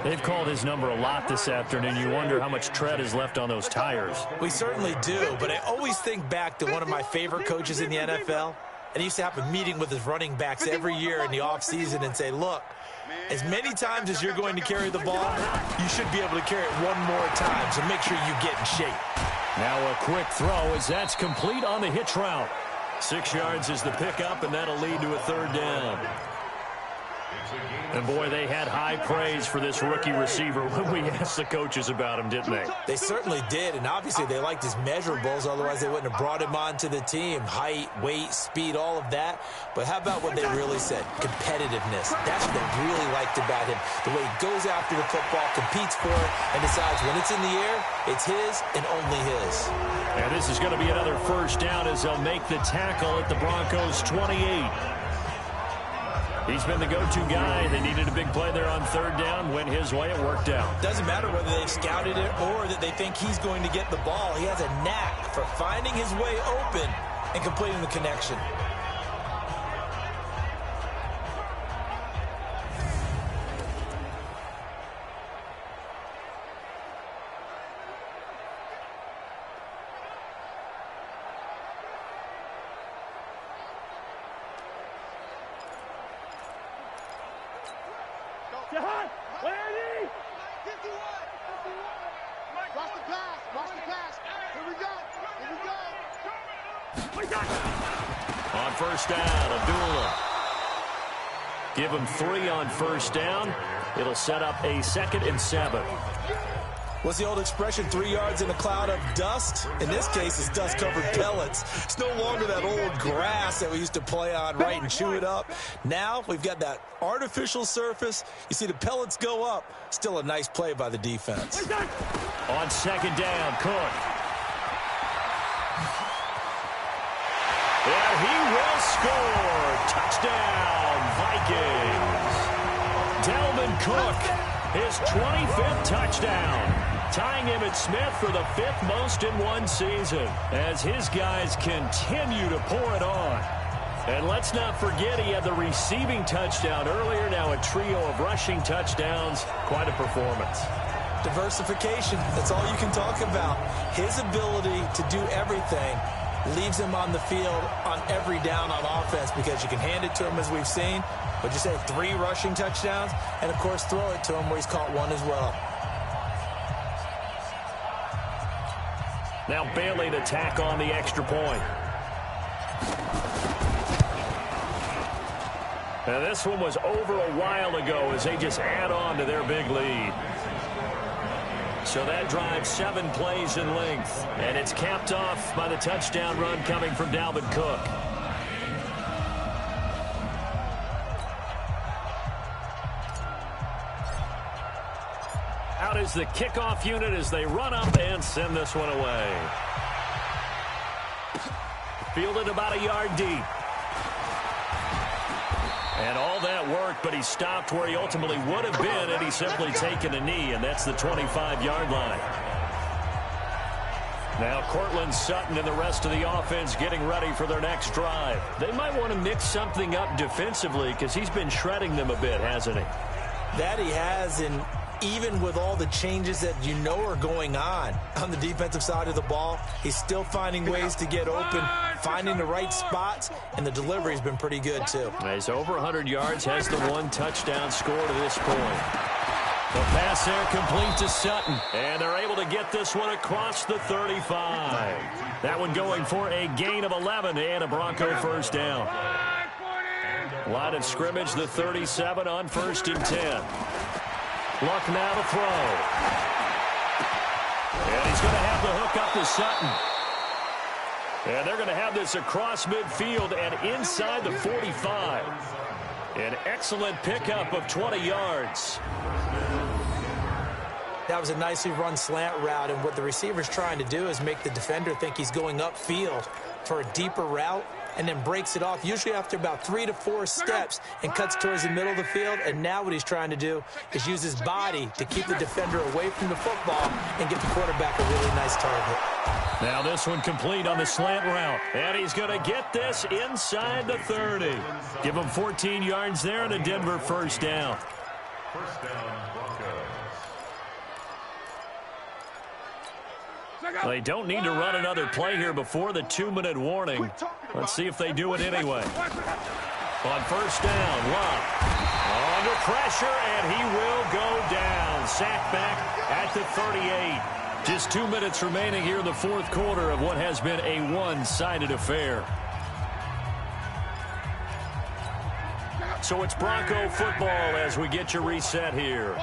Speaker 2: They've called his number a lot this afternoon. You wonder how much tread is left on those tires.
Speaker 3: We certainly do, but I always think back to one of my favorite coaches in the NFL. And he used to have a meeting with his running backs every year in the offseason and say, look, as many times as you're going to carry the ball, you should be able to carry it one more time, so make sure you get in shape.
Speaker 2: Now a quick throw as that's complete on the hitch route. 6 yards is the pickup, and that'll lead to a 3rd down.
Speaker 6: And, boy, they had high praise for this rookie receiver when we asked the coaches about him, didn't they?
Speaker 3: They certainly did, and obviously they liked his measurables. Otherwise, they wouldn't have brought him onto the team. Height, weight, speed, all of that. But how about what they really said? Competitiveness. That's what they really liked about him. The way he goes after the football, competes for it, and decides when it's in the air, it's his and only his.
Speaker 6: And this is going to be another first down as they'll make the tackle at the Broncos' 28. He's been the go-to guy. They needed a big play there on third down. Went his way. It worked out.
Speaker 3: Doesn't matter whether they've scouted it or that they think he's going to get the ball. He has a knack for finding his way open and completing the connection.
Speaker 6: On first down, Abdullah. Give him 3 on first down. It'll set up a 2nd and 7.
Speaker 3: What's the old expression, 3 yards in a cloud of dust? In this case, it's dust-covered pellets. It's no longer that old grass that we used to play on, right, and chew it up. Now we've got that artificial surface. You see the pellets go up. Still a nice play by the defense.
Speaker 6: On second down, Cook. And he will score. Touchdown, Vikings. Dalvin Cook, his 25th touchdown. Tying Emmitt Smith for the 5th most in one season as his guys continue to pour it on. And let's not forget he had the receiving touchdown earlier. Now a trio of rushing touchdowns. Quite a performance.
Speaker 3: Diversification, that's all you can talk about. His ability to do everything leaves him on the field on every down on offense because you can hand it to him as we've seen. But you say 3 rushing touchdowns and, of course, throw it to him where he's caught 1 as well.
Speaker 6: Now Bailey to tack on the extra point. Now this one was over a while ago as they just add on to their big lead. So that drives 7 plays in length. And it's capped off by the touchdown run coming from Dalvin Cook. Out is the kickoff unit as they run up and send this one away. Fielded about a yard deep. And all that work, but he stopped where he ultimately would have been had he simply taken a knee, and that's the 25-yard line. Now Cortland Sutton and the rest of the offense getting ready for their next drive. They might want to mix something up defensively because he's been shredding them a bit, hasn't he?
Speaker 3: That he has, and even with all the changes that you know are going on the defensive side of the ball, he's still finding ways to get open, finding the right spots, and the delivery's been pretty good too.
Speaker 6: He's over 100 yards, has the 1 touchdown score to this point. The pass there complete to Sutton, and they're able to get this one across the 35. That one going for a gain of 11 and a Bronco first down. Line of scrimmage, the 37 on 1st and 10. Luck now to throw. And he's going to have the hook up to Sutton. And they're going to have this across midfield and inside the 45. An excellent pickup of 20 yards.
Speaker 3: That was a nicely run slant route, and what the receiver's trying to do is make the defender think he's going upfield for a deeper route, and then breaks it off, usually after about 3 to 4 steps, and cuts towards the middle of the field. And now what he's trying to do is use his body to keep the defender away from the football and get the quarterback a really nice target.
Speaker 6: Now this one complete on the slant route, and he's going to get this inside the 30. Give him 14 yards there and a Denver first down.
Speaker 5: First down, Broncos.
Speaker 6: They don't need to run another play here before the 2-minute warning. Let's see if they do it anyway. On first down, Love. Under pressure, and he will go down. Sacked back at the 38. Just 2 minutes remaining here in the 4th quarter of what has been a one-sided affair.
Speaker 2: So it's Bronco football as we get your reset here.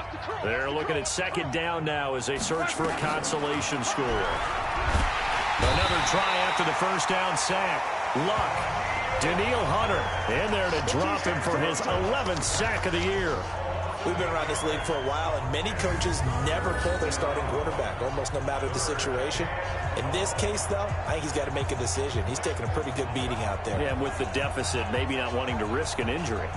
Speaker 2: They're looking at second down now as they search for a consolation score. Another try after the first down sack. Luck. Daniil Hunter in there to drop him for his 11th sack of the year.
Speaker 3: We've been around this league for a while, and many coaches never pull their starting quarterback, almost no matter the situation. In this case, though, I think he's got to make a decision. He's taking a pretty good beating out there.
Speaker 2: Yeah, and with the deficit, maybe not wanting to risk an injury.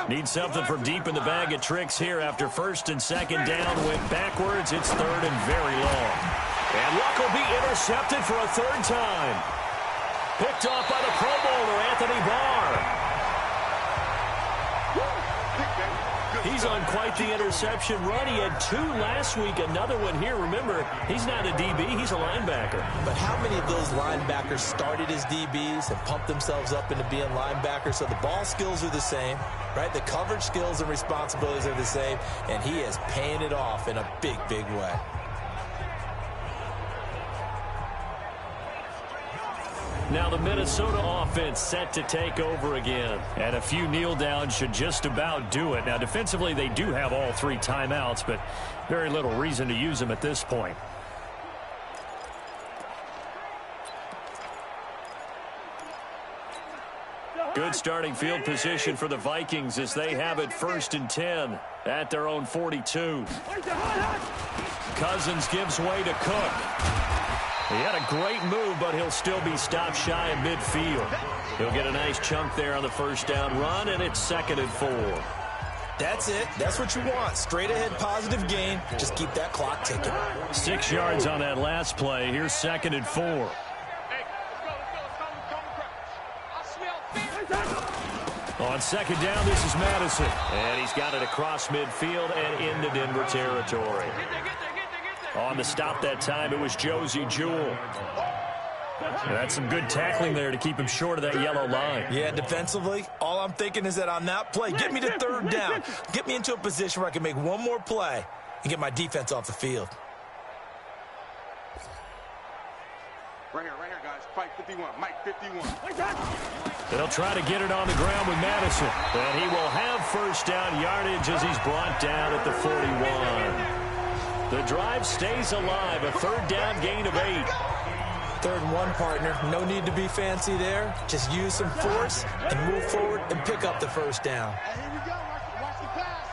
Speaker 2: Need something from deep in the bag of tricks here after first and second down. Went backwards. It's third and very long. And Luck will be intercepted for a third time. Picked off by the Pro Bowler, Anthony Barr. He's on quite the interception run. He had 2 last week, another one here. Remember, he's not a DB, he's a linebacker.
Speaker 3: But how many of those linebackers started as DBs and pumped themselves up into being linebackers? So the ball skills are the same, right? The coverage skills and responsibilities are the same, and he is paying it off in a big, big way.
Speaker 2: Now the Minnesota offense set to take over again. And a few kneel downs should just about do it. Now defensively they do have all 3 timeouts, but very little reason to use them at this point. Good starting field position for the Vikings as they have it 1st and 10 at their own 42. Cousins gives way to Cook. He had a great move, but he'll still be stopped shy of midfield. He'll get a nice chunk there on the first down run, and it's 2nd and 4.
Speaker 3: That's it. That's what you want. Straight ahead positive gain. Just keep that clock ticking.
Speaker 2: 6 yards on that last play. Here's 2nd and 4. On second down, this is Madison. And he's got it across midfield and into Denver territory. On the stop that time, it was Josie Jewell. That's some good tackling there to keep him short of that yellow line.
Speaker 3: Yeah, defensively, all I'm thinking is that on that play, get me to 3rd down. Get me into a position where I can make one more play and get my defense off the field.
Speaker 5: Right here, guys. Fight 51. Mike 51.
Speaker 2: They'll try to get it on the ground with Madison. And he will have first down yardage as he's brought down at the 41. The drive stays alive, a 3rd down gain of 8.
Speaker 3: 3rd and 1, partner. No need to be fancy there. Just use some force and move forward and pick up the first down.
Speaker 5: Here we go. Watch the pass.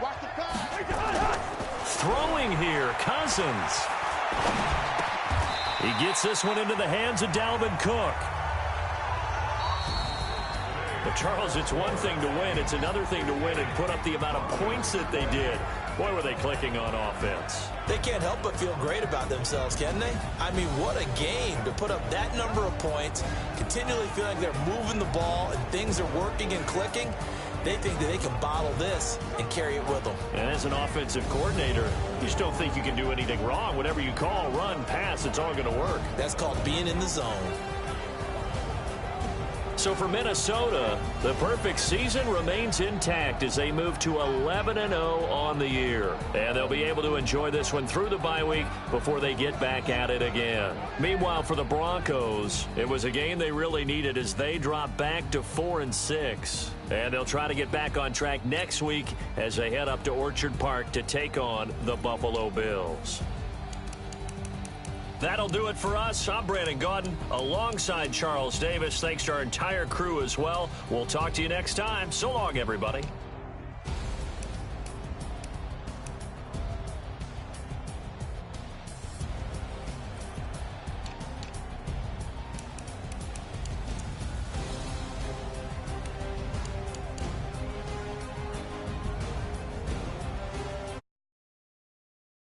Speaker 5: Watch the pass.
Speaker 2: Throwing here, Cousins. He gets this one into the hands of Dalvin Cook. But, Charles, it's one thing to win. It's another thing to win and put up the amount of points that they did. Boy, were they clicking on offense.
Speaker 3: They can't help but feel great about themselves, can they? I mean, what a game to put up that number of points, continually feeling like they're moving the ball and things are working and clicking. They think that they can bottle this and carry it with them.
Speaker 2: And as an offensive coordinator, you just don't think you can do anything wrong. Whatever you call, run, pass, it's all going to work.
Speaker 3: That's called being in the zone.
Speaker 2: So for Minnesota, the perfect season remains intact as they move to 11-0 on the year. And they'll be able to enjoy this one through the bye week before they get back at it again. Meanwhile, for the Broncos, it was a game they really needed as they drop back to 4-6. And they'll try to get back on track next week as they head up to Orchard Park to take on the Buffalo Bills. That'll do it for us. I'm Brandon Gaudin alongside Charles Davis. Thanks to our entire crew as well. We'll talk to you next time. So long, everybody.